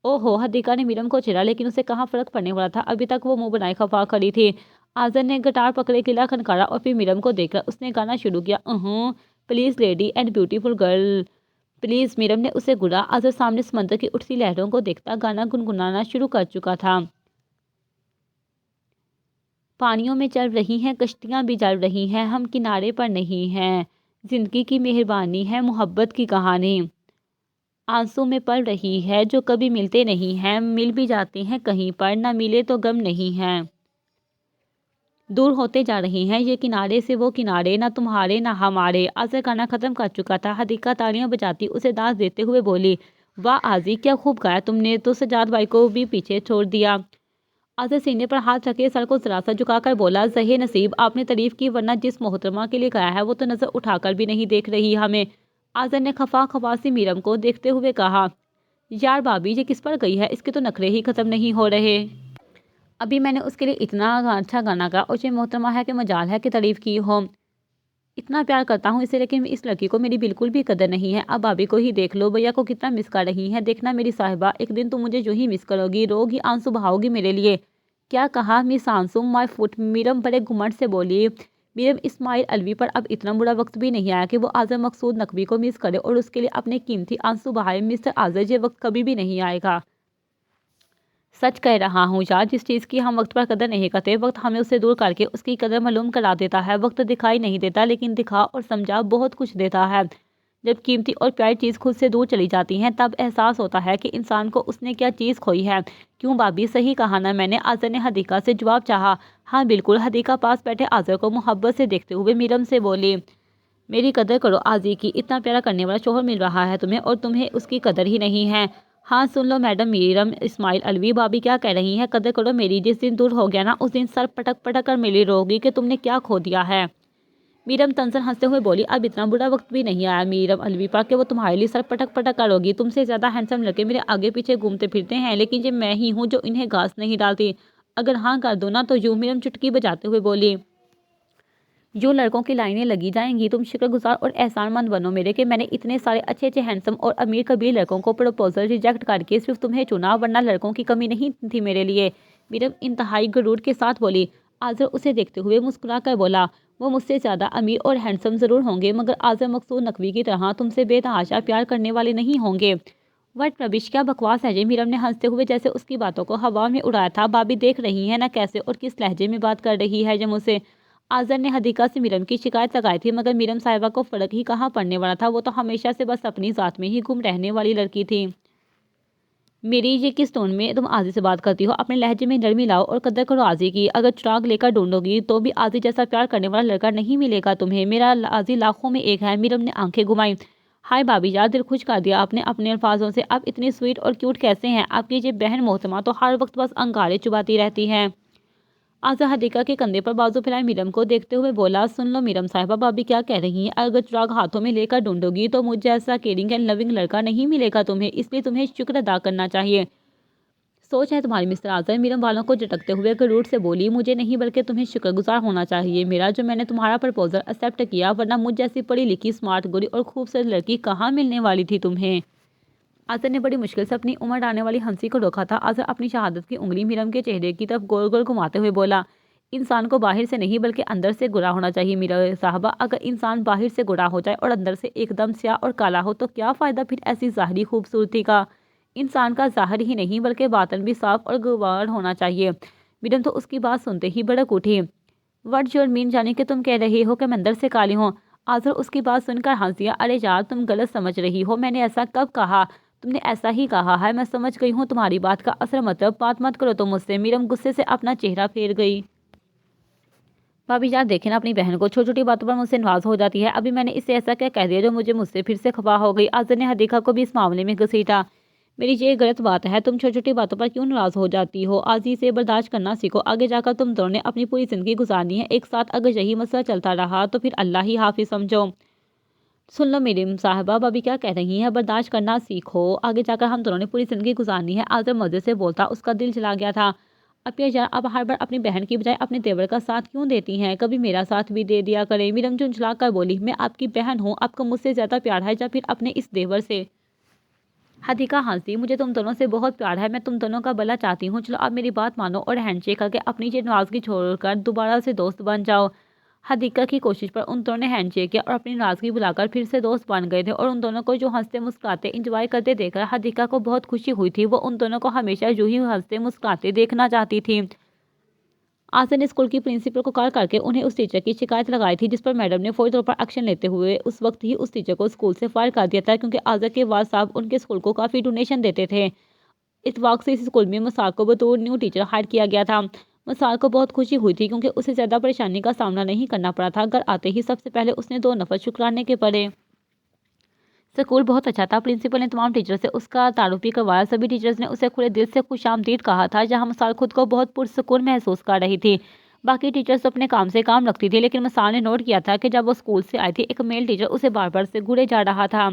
ओहो, हदीका ने मीरम को छेड़ा, लेकिन उसे कहाँ फर्क पड़ने वाला था, अभी तक वो मुंह बनाए खफा खड़ी थी। आज़र ने गिटार पकड़े किला खनकारा और फिर मीरम को देखकर उसने गाना शुरू किया। Please lady and beautiful girl please. Meeram ने उसे घूरा। आज़र सामने समंदर की उठती लहरों को देखता गाना गुनगुनाना शुरू कर चुका था। पानियों में चल रही हैं कश्तियाँ भी जल रही हैं, हम किनारे पर नहीं हैं, जिंदगी की मेहरबानी है मोहब्बत की कहानी, आंसू में पल रही है जो कभी मिलते नहीं हैं, मिल भी जाते हैं कहीं पर, ना मिले तो गम नहीं है, दूर होते जा रहे हैं ये किनारे से वो किनारे, ना तुम्हारे ना हमारे। आज़र गाना खत्म कर चुका था। हदीका तालियां बजाती उसे दांत देते हुए बोली, वाह आजी क्या खूब गाया तुमने तो, सजाद भाई को भी पीछे छोड़ दिया। आज़र सीने पर हाथ रखे सर को जरा सा झुकाकर बोला, ज़हे नसीब आपने तारीफ की, वरना जिस मोहतरमा के लिए गाया है वो तो नजर उठाकर भी नहीं देख रही हमें। आज़र ने खफा खफासी मीरम को देखते हुए कहा, यार भाभी ये किस पर गई है, इसके तो नखरे ही खत्म नहीं हो रहे। अभी मैंने उसके लिए इतना अच्छा गाना गा और ये मोहतरमा है कि मजाल है कि तारीफ की हो। इतना प्यार करता हूँ इसे, लेकिन इस लड़की को मेरी बिल्कुल भी कदर नहीं है। अब भाभी को ही देख लो, भैया को कितना मिस कर रही है। देखना मेरी साहिबा, एक दिन तुम मुझे जो ही मिस करोगी, रोगी, आंसू बहाओगी मेरे लिए। क्या कहा मिस आंसू? My foot. मीरम बड़े घुमंड से बोली। मीरम इस्माइल अलवी पर अब इतना बुरा वक्त भी नहीं आया कि वो आज़र मकसूद नकवी को मिस करे और उसके लिए अपने कीमती आंसू बहाए। मिस्टर आज़र, ये वक्त कभी भी नहीं आएगा। सच कह रहा हूँ यार, जिस चीज़ की हम वक्त पर कदर नहीं करते, वक्त हमें उससे दूर करके उसकी कदर मालूम करा देता है। वक्त दिखाई नहीं देता, लेकिन दिखा और समझा बहुत कुछ देता है। جب قیمتی اور پیاری چیز خود سے دور چلی جاتی ہیں تب احساس ہوتا ہے کہ انسان کو اس نے کیا چیز کھوئی ہے۔ کیوں بھابھی، صحیح کہا نا میں نے؟ آذر نے حدیقہ سے جواب چاہا۔ ہاں بالکل، حدیقہ پاس بیٹھے آذر کو محبت سے دیکھتے ہوئے میرم سے بولی، میری قدر کرو آذی کی، اتنا پیارا کرنے والا شوہر مل رہا ہے تمہیں اور تمہیں اس کی قدر ہی نہیں ہے۔ ہاں سن لو میڈم میرم اسماعیل علوی، بھابھی کیا کہہ رہی ہیں؟ قدر کرو میری، جس دن دور ہو گیا نا اس دن سر پٹک پٹک کر میری روگی کہ تم نے کیا کھو دیا ہے۔ میرم تنزن ہنستے ہوئے بولی، اب اتنا برا وقت بھی نہیں آیا میرم علوی پر کہ وہ تمہارے لیے سر پٹک پٹک کر روگی۔ تم سے زیادہ ہینڈسم لڑکے میرے آگے پیچھے گھومتے پھرتے ہیں لیکن یہ میں ہی ہوں جو انہیں گھاس نہیں ڈالتی۔ اگر ہاں کر دو نا تو یوں، میرم چٹکی بجاتے ہوئے بولی، جو لڑکوں کی لائنیں لگی جائیں گی۔ تم شکر گزار اور احسان مند بنو میرے کہ میں نے اتنے سارے اچھے اچھے ہینڈسم اور امیر کبیر لڑکوں کو پروپوزل ریجیکٹ کر کے صرف تمہیں چنا، ورنہ لڑکوں کی کمی نہیں تھی میرے لیے۔ میرم انتہائی غرور کے ساتھ بولی۔ آذر اسے دیکھتے ہوئے مسکرا کر بولا، وہ مجھ سے زیادہ امیر اور ہینڈسم ضرور ہوں گے مگر آذر مقصود نقوی کی طرح تم سے بے تحاشا پیار کرنے والے نہیں ہوں گے۔ وٹ ربش، کیا بکواس ہے یہ؟ میرم نے ہنستے ہوئے جیسے اس کی باتوں کو ہوا میں اڑایا تھا۔ بھابھی دیکھ رہی ہیں نا کیسے اور کس لہجے میں بات کر رہی ہے یہ مجھ سے۔ آذر نے حدیقہ سے میرم کی شکایت لگائی تھی مگر میرم صاحبہ کو فرق ہی کہاں پڑنے والا تھا، وہ تو ہمیشہ سے بس اپنی ذات میں ہی گم رہنے والی لڑکی تھی۔ میری، یہ کس ٹون میں تم آذی سے بات کرتی ہو؟ اپنے لہجے میں نرمی لاؤ اور قدر کرو آذی کی۔ اگر چراغ لے کر ڈھونڈو گی تو بھی آذی جیسا پیار کرنے والا لڑکا نہیں ملے گا تمہیں۔ میرا آذی لاکھوں میں ایک ہے۔ میرم نے آنکھیں گھمائیں۔ ہائے بھابھی یار، دل خوش کر دیا آپ نے اپنے الفاظوں سے۔ آپ اتنی سویٹ اور کیوٹ کیسے ہیں؟ آپ کی یہ بہن محترمہ تو ہر وقت بس انگارے چباتی رہتی ہے۔ آذر حدیقہ کے کندھے پر بازو پھیلائے میرم کو دیکھتے ہوئے بولا، سن لو میرم صاحبہ، بھابھی کیا کہہ رہی ہیں؟ اگر چراغ ہاتھوں میں لے کر ڈھونڈو گی تو مجھ جیسا کیئرنگ اینڈ لونگ لڑکا نہیں ملے گا تمہیں، اس لیے تمہیں شکر ادا کرنا چاہیے۔ سوچ ہے تمہاری مسٹر آذر، میرم والوں کو جھٹکتے ہوئے غرور سے بولی، مجھے نہیں بلکہ تمہیں شکر گزار ہونا چاہیے میرا جو میں نے تمہارا پرپوزل ایکسیپٹ کیا، ورنہ مجھ جیسی پڑھی لکھی اسمارٹ گوری اور خوبصورت لڑکی کہاں ملنے والی تھی تمہیں۔ آذر نے بڑی مشکل سے اپنی عمر ڈالنے والی ہنسی کو روکا تھا۔ آذر اپنی شہادت کی انگلی میرم کے چہرے کی طرف گول گول گھماتے ہوئے بولا، انسان کو باہر سے نہیں بلکہ اندر سے گورا ہونا چاہیے میرا صاحبہ۔ اگر انسان باہر سے گورا ہو جائے اور اندر سے ایک دم سیاہ اور کالا ہو تو کیا فائدہ پھر ایسی ظاہری خوبصورتی کا؟ انسان کا ظاہر ہی نہیں بلکہ باطن بھی صاف اور گوار ہونا چاہیے۔ میرم تو اس کی بات سنتے ہی بھڑک اٹھی۔ وٹ یور مین، یعنی کہ تم کہہ رہی ہو کہ میں اندر سے کالی ہوں؟ آذر اس کی بات سن کر ہنس دیا۔ ارے یار، تم غلط سمجھ رہی ہو، میں نے ایسا کب کہا؟ تم نے ایسا ہی کہا ہے، میں سمجھ گئی ہوں تمہاری بات کا اصل مطلب۔ بات مت کرو تم مجھ سے۔ میرم غصے سے اپنا چہرہ پھیر گئی۔ بھابھی یار دیکھیں نا اپنی بہن کو، چھوٹی چھوٹی باتوں پر مجھ سے ناراض ہو جاتی ہے۔ ابھی میں نے اسے ایسا کیا کہہ دیا جو مجھ سے پھر سے خفا ہو گئی؟ آذر نے حدیقہ کو بھی اس معاملے میں گھسیٹا۔ میری یہ غلط بات ہے، تم چھوٹی چھوٹی باتوں پر کیوں ناراض ہو جاتی ہو؟ آذی سے برداشت کرنا سیکھو، آگے جا کر تم دونوں نے اپنی پوری زندگی گزارنی ہے ایک ساتھ۔ اگر یہی مسئلہ چلتا رہا تو پھر اللہ ہی حافظ سمجھو۔ سن لو میرم صاحبہ، بھابھی کیا کہہ رہی ہیں؟ برداشت کرنا سیکھو، آگے جا کر ہم دونوں نے پوری زندگی گزارنی ہے۔ آذر مزے سے بولتا، اس کا دل چلا گیا تھا۔ اب یار، اب ہر بار اپنی بہن کی بجائے اپنے دیور کا ساتھ کیوں دیتی ہیں؟ کبھی میرا ساتھ بھی دے دیا کریں۔ میرم جھنجھلا کر بولی، میں آپ کی بہن ہوں، آپ کو مجھ سے زیادہ پیار ہے یا پھر اپنے اس دیور سے؟ حدیقہ ہنسی، مجھے تم دونوں سے بہت پیار ہے، میں تم دونوں کا بھلا چاہتی ہوں۔ چلو اب میری بات مانو اور ہینڈ شیک کر کے اپنی یہ ناراضگی چھوڑ کر دوبارہ سے دوست بن جاؤ۔ حدیقہ کی کوشش پر ان دونوں نے ہینڈ شیک کیا اور اپنی ناراضگی بھلا کر پھر سے دوست بن گئے تھے، اور ان دونوں کو جو ہنستے مسکراتے انجوائے کرتے دیکھ کر حدیقہ کو بہت خوشی ہوئی تھی۔ وہ ان دونوں کو ہمیشہ یوں ہی ہنستے مسکراتے دیکھنا چاہتی تھی۔ آذر نے اسکول کی پرنسپل کو کال کر کے انہیں اس ٹیچر کی شکایت لگائی تھی جس پر میڈم نے فوری طور پر ایکشن لیتے ہوئے اس وقت ہی اس ٹیچر کو اسکول سے فائر کر دیا تھا، کیونکہ آذر کے والد صاحب ان کے اسکول کو کافی ڈونیشن دیتے تھے۔ اتفاق سے اس اسکول میں مساق کو بطور نیو ٹیچر ہائر کیا گیا تھا۔ مساق کو بہت خوشی ہوئی تھی کیونکہ اسے زیادہ پریشانی کا سامنا نہیں کرنا پڑا تھا۔ گھر آتے ہی سب سے پہلے اس نے 2 نفر شکرانے کے پڑے۔ اسکول بہت اچھا تھا، پرنسپل نے تمام ٹیچر سے اس کا تعارف بھی کروایا۔ سبھی ٹیچرز نے اسے کھلے دل سے خوش آمدید کہا تھا۔ جہاں مساق خود کو بہت پرسکون محسوس کر رہی تھی، باقی ٹیچرز اپنے کام سے کام رکھتی تھی، لیکن مساق نے نوٹ کیا تھا کہ جب وہ اسکول سے آئی تھی ایک میل ٹیچر اسے بار بار سے گھورے جا رہا تھا۔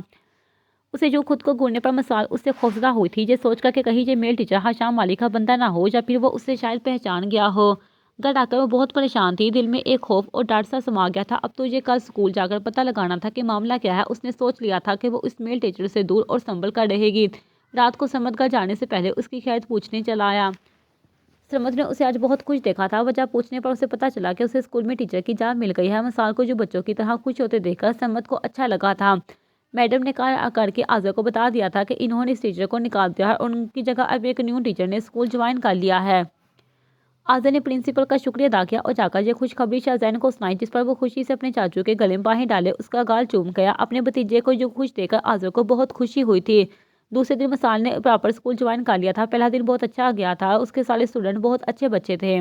اسے جو خود کو گھورنے پر مساق اس سے خوفزدہ ہوئی تھی، یہ سوچ کر کہ کہیں یہ میل ٹیچر حشام مالی کا بندہ نہ ہو یا پھر وہ اسے شاید پہچان گیا ہو۔ گھر آ کر وہ بہت پریشان تھی، دل میں ایک خوف اور ڈر سا سما گیا تھا۔ اب تو یہ کل اسکول جا کر پتہ لگانا تھا کہ معاملہ کیا ہے۔ اس نے سوچ لیا تھا کہ وہ اس میل ٹیچر سے دور اور سنبھل کر رہے گی۔ رات کو سمد گھر جانے سے پہلے اس کی خیر پوچھنے چلا آیا۔ سمد نے اسے آج بہت خوش دیکھا تھا۔ وجہ پوچھنے پر اسے پتہ چلا کہ اسے اسکول میں ٹیچر کی جاب مل گئی ہے۔ مساق کو جو بچوں کی طرح خوش ہوتے دیکھ کر سمد کو اچھا لگا تھا۔ میڈم نے کال کر کے آذر کو بتا دیا تھا کہ انہوں نے اس ٹیچر کو نکال دیا ہے اور ان کی جگہ اب ایک نیو ٹیچر نے اسکول جوائن کر لیا ہے۔ आज़र ने प्रिंसिपल का शुक्रिया अदा किया और जाकर ये खुशखबरी शाहजैन को सुनाई, जिस पर वो खुशी से अपने चाचू के गले में बाहें डाले उसका गाल चूम गया। अपने भतीजे को जो खुश देखकर आज़र को बहुत खुशी हुई थी। दूसरे दिन मिसाल ने प्रॉपर स्कूल ज्वाइन कर लिया था। पहला दिन बहुत अच्छा गया था। उसके सारे स्टूडेंट बहुत अच्छे बच्चे थे।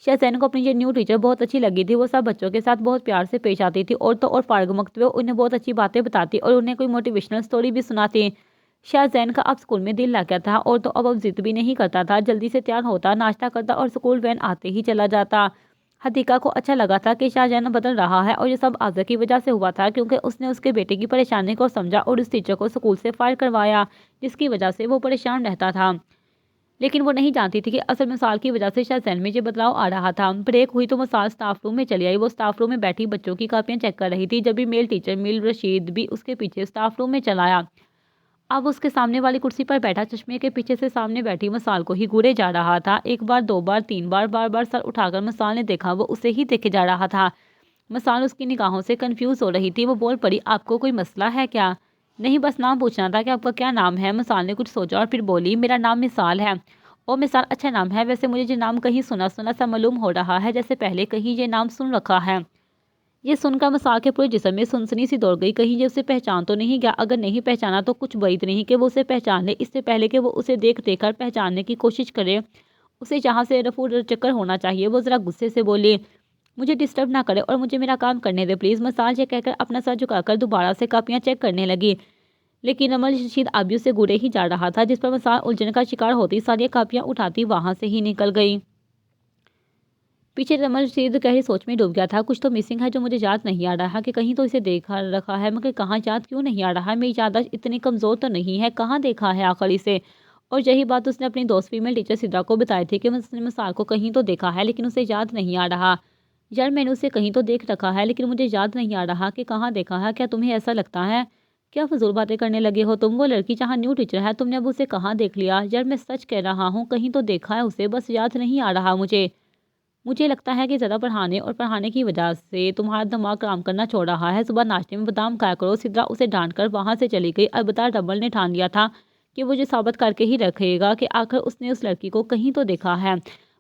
शाहजैन को अपनी ये न्यू टीचर बहुत अच्छी लगी थी। वो सब बच्चों के साथ बहुत प्यार से पेश आती थी और तो और फारग वक्त में उन्हें बहुत अच्छी बातें बताती और उन्हें कोई मोटिवेशनल स्टोरी भी सुनाती। शाहजैन का अब स्कूल में दिल लग गया था और तो अब जिद भी नहीं करता था। जल्दी से तैयार होता, नाश्ता करता और स्कूल वैन आते ही चला जाता। हदीका को अच्छा लगा था कि शाहजैन बदल रहा है और ये सब आज़र की वजह से हुआ था, क्योंकि उसने उसके बेटे की परेशानी को समझा और उस टीचर को स्कूल से फायर करवाया, जिसकी वजह से वो परेशान रहता था। लेकिन वो नहीं जानती थी कि असल मिसाल की वजह से शायद जहन में ये बदलाव आ रहा था। ब्रेक हुई तो मिसाल स्टाफ रूम में चली आई। वो स्टाफ रूम में बैठी बच्चों की कापियां चेक कर रही थी। जब भी मेल टीचर मिल रशीद भी उसके पीछे स्टाफ रूम में चला आया। अब उसके सामने वाली कुर्सी पर बैठा चश्मे के पीछे से सामने बैठी मिसाल को ही घूरे जा रहा था। एक बार, दो बार, तीन बार, बार बार सर उठाकर मिसाल ने देखा, वो उसे ही देखे जा रहा था। मिसाल उसकी निगाहों से कन्फ्यूज हो रही थी। वो बोल पड़ी, आपको कोई मसला है क्या? नहीं, बस नाम पूछना था कि आपका क्या नाम है। मिसाल ने कुछ सोचा और फिर बोली, मेरा नाम मिसाल है। ओ मिसाल, अच्छा नाम है। वैसे मुझे ये नाम कहीं सुना सुना सा मालूम हो रहा है, जैसे पहले कहीं ये नाम सुन रखा है। ये सुनकर मिसाल के पूरे जिस्म में सनसनी सी दौड़ गई। कहीं ये उसे पहचान तो नहीं गया? अगर नहीं पहचाना तो कुछ बैद नहीं कि वो उसे पहचान ले। इससे पहले कि वो उसे देख कर पहचानने की कोशिश करे, उसे जहाँ से रफू चक्कर होना चाहिए। वो ज़रा गुस्से से बोली, मुझे डिस्टर्ब ना करे और मुझे मेरा काम करने दे प्लीज़। मिसाल ये कहकर अपना सर झुकाकर दोबारा से कापियाँ चेक करने लगी। लेकिन अमल रशीद अभी उसे घूरे ही जा रहा था, जिस पर मिसाल उलझन का शिकार होती सारी कापियाँ उठाती वहाँ से ही निकल गई। पीछे रमन रशीद गहरी सोच में डूब गया था। कुछ तो मिसिंग है जो मुझे याद नहीं आ रहा कि कहीं तो इसे देखा रखा है, मगर कहाँ याद क्यों नहीं आ रहा। मेरी याददाश्त इतनी कमज़ोर तो नहीं है, कहाँ देखा है आखिर इसे। और यही बात उसने अपनी दोस्त फीमेल टीचर सिद्रा को बताई थी कि उसने मिसाल को कहीं तो देखा है, लेकिन उसे याद नहीं आ रहा। यार, मैंने उसे कहीं तो देख रखा है, लेकिन मुझे याद नहीं आ रहा कि कहाँ देखा है। क्या तुम्हें ऐसा लगता है? क्या फजूल बातें करने लगे हो तुम? वो लड़की जहाँ न्यू टीचर है, तुमने अब उसे कहाँ देख लिया? यार, मैं सच कह रहा हूँ, कहीं तो देखा है उसे, बस याद नहीं आ रहा मुझे लगता है कि ज़्यादा पढ़ाने और पढ़ाने की वजह से तुम्हारा दिमाग काम करना छोड़ रहा है। सुबह नाश्ते में बादाम खाया करो। सिद्रा उसे डांट कर वहाँ से चली गई। अलबत्ता रमल ने ठान लिया था कि वो ये साबित करके ही रखेगा कि आखिर उसने उस लड़की को कहीं तो देखा है।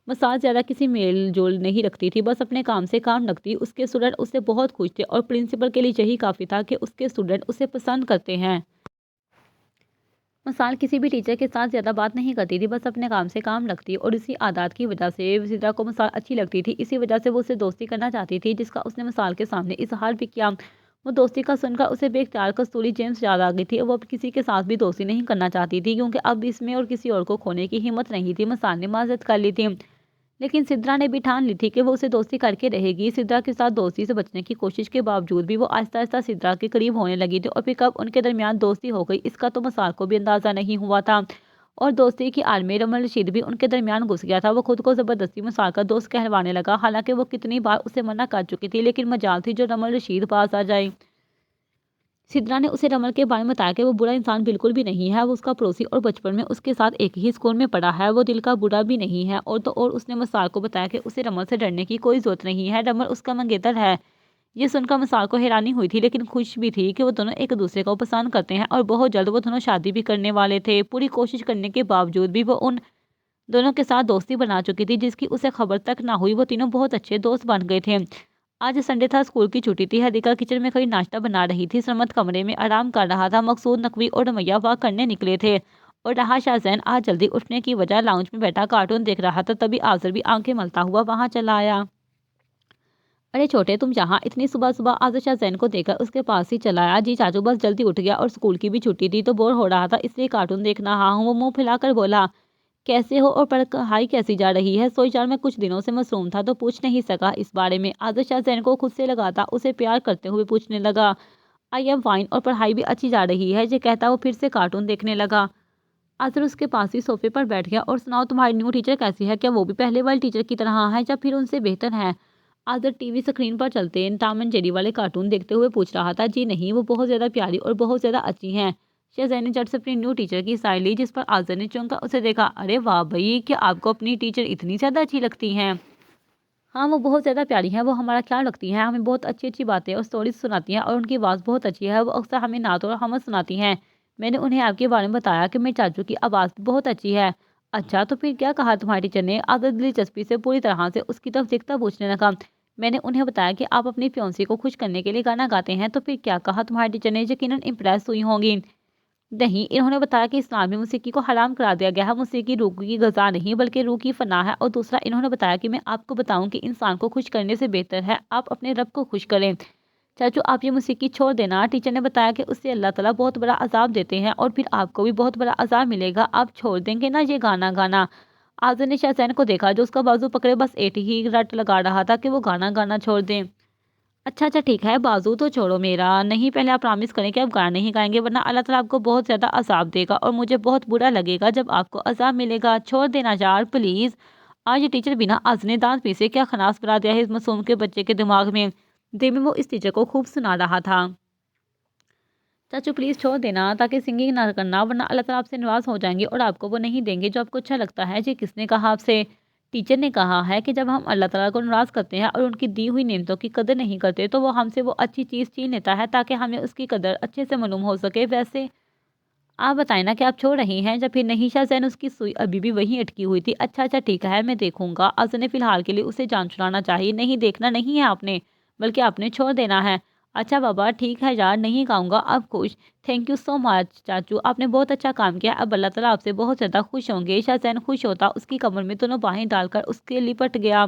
मसाल ज़्यादा किसी मेल जोल नहीं रखती थी, बस अपने काम से काम रखती। उसके स्टूडेंट उससे बहुत खुश थे और प्रिंसिपल के लिए यही काफ़ी था कि उसके स्टूडेंट उसे पसंद करते हैं। मिसाल किसी भी टीचर के साथ ज़्यादा बात नहीं करती थी, बस अपने काम से काम रखती और इसी आदत की वजह से सिद्रा को मिसाल अच्छी लगती थी। इसी वजह से वो उससे दोस्ती करना चाहती थी, जिसका उसने मिसाल के सामने इजहार भी किया। वो दोस्ती का सुनकर उसे बेख्तियार कस्तूरी जेम्स याद आ गई थी। वो अब किसी के साथ भी दोस्ती नहीं करना चाहती थी, क्योंकि अब इसमें और किसी और को खोने की हिम्मत नहीं थी। मिसाल ने माजरत कर ली थी, लेकिन सिद्रा ने भी ठान ली थी कि वो उसे दोस्ती करके रहेगी। सिद्रा के साथ दोस्ती से बचने की कोशिश के बावजूद भी वो आहिस्ता आहिस्ता सिद्रा के करीब होने लगी थी और फिर कब उनके दरमियान दोस्ती हो गई, इसका तो मिसाल को भी अंदाज़ा नहीं हुआ था। और दोस्ती की आड़ में रमल रशीद भी उनके दरमियान घुस गया था। वो खुद को ज़बरदस्ती मिसाल का दोस्त कहलवाने लगा, हालांकि वो कितनी बार उसे मना कर चुकी थी, लेकिन मजाल थी जो रमल रशीद पास आ जाए। सिद्रा ने उसे रमल के बारे में बताया कि वो बुरा इंसान बिल्कुल भी नहीं है। वो उसका पड़ोसी और बचपन में उसके साथ एक ही स्कूल में पढ़ा है। वो दिल का बुरा भी नहीं है। और तो और उसने मिसाल को बताया कि उसे रमल से डरने की कोई ज़रूरत नहीं है, रमल उसका मंगेतर है। ये सुनकर मिसाल को हैरानी हुई थी, लेकिन खुश भी थी कि वो दोनों एक दूसरे को पसंद करते हैं और बहुत जल्द वो दोनों शादी भी करने वाले थे। पूरी कोशिश करने के बावजूद भी वो उन दोनों के साथ दोस्ती बना चुकी थी, जिसकी उसे खबर तक ना हुई। वो तीनों बहुत अच्छे दोस्त बन गए थे। आज संडे था, स्कूल की छुट्टी थी। हदीका किचन में खड़ी नाश्ता बना रही थी। सरमत कमरे में आराम कर रहा था। मकसूद, नकवी और रमैया वॉक करने निकले थे और रहा शाहजैन आज जल्दी उठने की वजह लाउंज में बैठा कार्टून देख रहा था। तभी आज़र भी आंखें मलता हुआ वहां चला आया। अरे छोटे, तुम जहाँ? इतनी सुबह सुबह? आज़र शाहजैन को देखकर उसके पास ही चला आया। जी चाचू, बस जल्दी उठ गया और स्कूल की भी छुट्टी थी तो बोर हो रहा था, इसलिए कार्टून देख रहा हूँ। वो मुंह फैलाकर बोला, कैसे हो और पढ़ाई कैसी जा रही है? सोई चार में कुछ दिनों से मसरूम था तो पूछ नहीं सका इस बारे में। आज़र शाहजैन को खुद से लगा था, उसे प्यार करते हुए पूछने लगा, आई एम फाइन, और पढ़ाई भी अच्छी जा रही है। ये कहता वो फिर से कार्टून देखने लगा। आज़र उसके पास ही सोफे पर बैठ गया। और सुनाओ, तुम्हारी न्यू टीचर कैसी है? क्या वो भी पहले वाली टीचर की तरह है या फिर उनसे बेहतर है? आज़र टीवी स्क्रीन पर चलते टॉम एंड जेरी वाले कार्टून देखते हुए पूछ रहा था। जी नहीं, वो बहुत ज़्यादा प्यारी और बहुत ज़्यादा अच्छी हैं। शहज़ैन ने झट से अपनी न्यू टीचर की साइड ली, जिस पर आज़र ने चौंक कर उसे देखा। अरे वाह भई, क्या आपको अपनी टीचर इतनी ज़्यादा अच्छी लगती हैं? हाँ, वो बहुत ज़्यादा प्यारी हैं। वो हमारा ख्याल रखती हैं, हमें बहुत अच्छी अच्छी बातें और स्टोरीज सुनाती हैं और उनकी आवाज़ बहुत अच्छी है। वो अक्सर हमें नात और हमद सुनाती हैं। मैंने उन्हें आपके बारे में बताया कि मेरे चाचू की आवाज़ भी बहुत अच्छी है। अच्छा, तो फिर क्या कहा तुम्हारी टीचर ने? आज़ाद दिलचस्पी से पूरी तरह से उसकी तरफ देखता पूछने लगा। मैंने उन्हें बताया कि आप अपनी फियांसी को खुश करने के लिए गाना गाते हैं। तो फिर क्या कहा तुम्हारी टीचर ने? यकीनन इम्प्रेस हुई होंगी। नहीं, इन्होंने बताया कि इस्लाम में मौसीकी को हराम करार दिया गया है। मौसीकी रूह की ग़िज़ा नहीं बल्कि रूह की फ़ना है। और दूसरा, इन्होंने बताया कि मैं आपको बताऊं कि इंसान को खुश करने से बेहतर है आप अपने रब को खुश करें। चाचू, आप ये मौसीकी छोड़ देना। टीचर ने बताया कि उससे अल्लाह ताला बहुत बड़ा अजाब देते हैं और फिर आपको भी बहुत बड़ा अजाब मिलेगा। आप छोड़ देंगे ना ये गाना गाना? आज़ाद ने शहज़ैन को देखा जो उसका बाजू पकड़े बस एक ही रट लगा रहा था कि वो गाना गाना छोड़ दें। अच्छा अच्छा, ठीक है, बाजू तो छोड़ो मेरा। नहीं, पहले आप प्रॉमिस करें कि आप गाना नहीं गाएंगे, वरना अल्लाह ताला आपको बहुत ज़्यादा अजाब देगा और मुझे बहुत बुरा लगेगा जब आपको अजाब मिलेगा। छोड़ देना यार प्लीज़। आज ये टीचर बिना आज़ने दांत पीसे क्या खनास करा दिया है इस मासूम के बच्चे के दिमाग में। दिन में वो इस टीचर को खूब सुना रहा था। चाचू प्लीज़ छोड़ देना, ताकि सिंगिंग ना करना, वरना अल्लाह ताला आपसे नाराज़ हो जाएंगे और आपको वो नहीं देंगे जो आपको अच्छा लगता है। जी, किसने कहा आपसे? टीचर ने कहा है कि जब हम अल्लाह ताला को नाराज़ करते हैं और उनकी दी हुई नेमतों की कदर नहीं करते तो वो हमसे वो अच्छी चीज़ छीन लेता है ताकि हमें उसकी कदर अच्छे से मालूम हो सके। वैसे आप बताएं ना कि आप छोड़ रही हैं? जब फिर नहीं, शाहज़ैन उसकी सुई अभी भी वहीं अटकी हुई थी। अच्छा अच्छा, ठीक है, मैं देखूंगा। अज़र ने फ़िलहाल के लिए उसे जान छुड़ाना चाहिए। नहीं, देखना नहीं है आपने, बल्कि आपने छोड़ देना है। अच्छा बाबा, ठीक है यार, नहीं गाऊंगा। अब खुश? थैंक यू सो मच चाचू, आपने बहुत अच्छा काम किया। अब अल्लाह ताला आपसे बहुत ज़्यादा खुश होंगे। शाहज़ैन खुश होता उसकी कमर में दोनों बाहें डालकर उसके लिपट गया।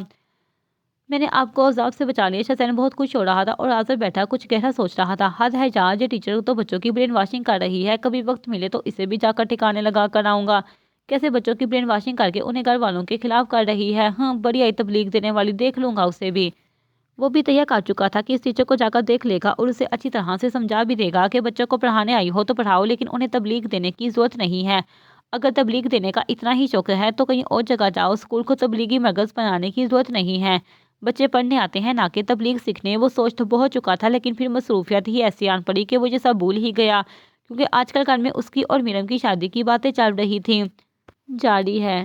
मैंने आपको अज़ाब से बचा लिया। शहज़ैन बहुत खुश हो रहा था और आज़र बैठा कुछ गहरा सोच रहा था। हद है यार, ये टीचर तो बच्चों की ब्रेन वॉशिंग कर रही है। कभी वक्त मिले तो इसे भी जाकर ठिकाने लगा कर आऊँगा। कैसे बच्चों की ब्रेन वॉशिंग करके उन्हें घर वालों के खिलाफ कर रही है। हाँ, बड़ी आई तबलीग देने वाली, देख लूँगा उसे भी। वो भी तैयार कर चुका था कि इस टीचर को जाकर देख लेगा और उसे अच्छी तरह से समझा भी देगा कि बच्चों को पढ़ाने आई हो तो पढ़ाओ, लेकिन उन्हें तबलीग देने की ज़रूरत नहीं है। अगर तबलीग देने का इतना ही शौक है तो कहीं और जगह जाओ, स्कूल को तबलीगी मरकज़ बनाने की ज़रूरत नहीं है। बच्चे पढ़ने आते हैं ना कि तबलीग सीखने। वो सोच तो बहुत चुका था, लेकिन फिर मसरूफियत ही ऐसी आन पड़ी कि वो ये सब भूल ही गया, क्योंकि आजकल घर में उसकी और मीरम की शादी की बातें चल रही थी। जारी है।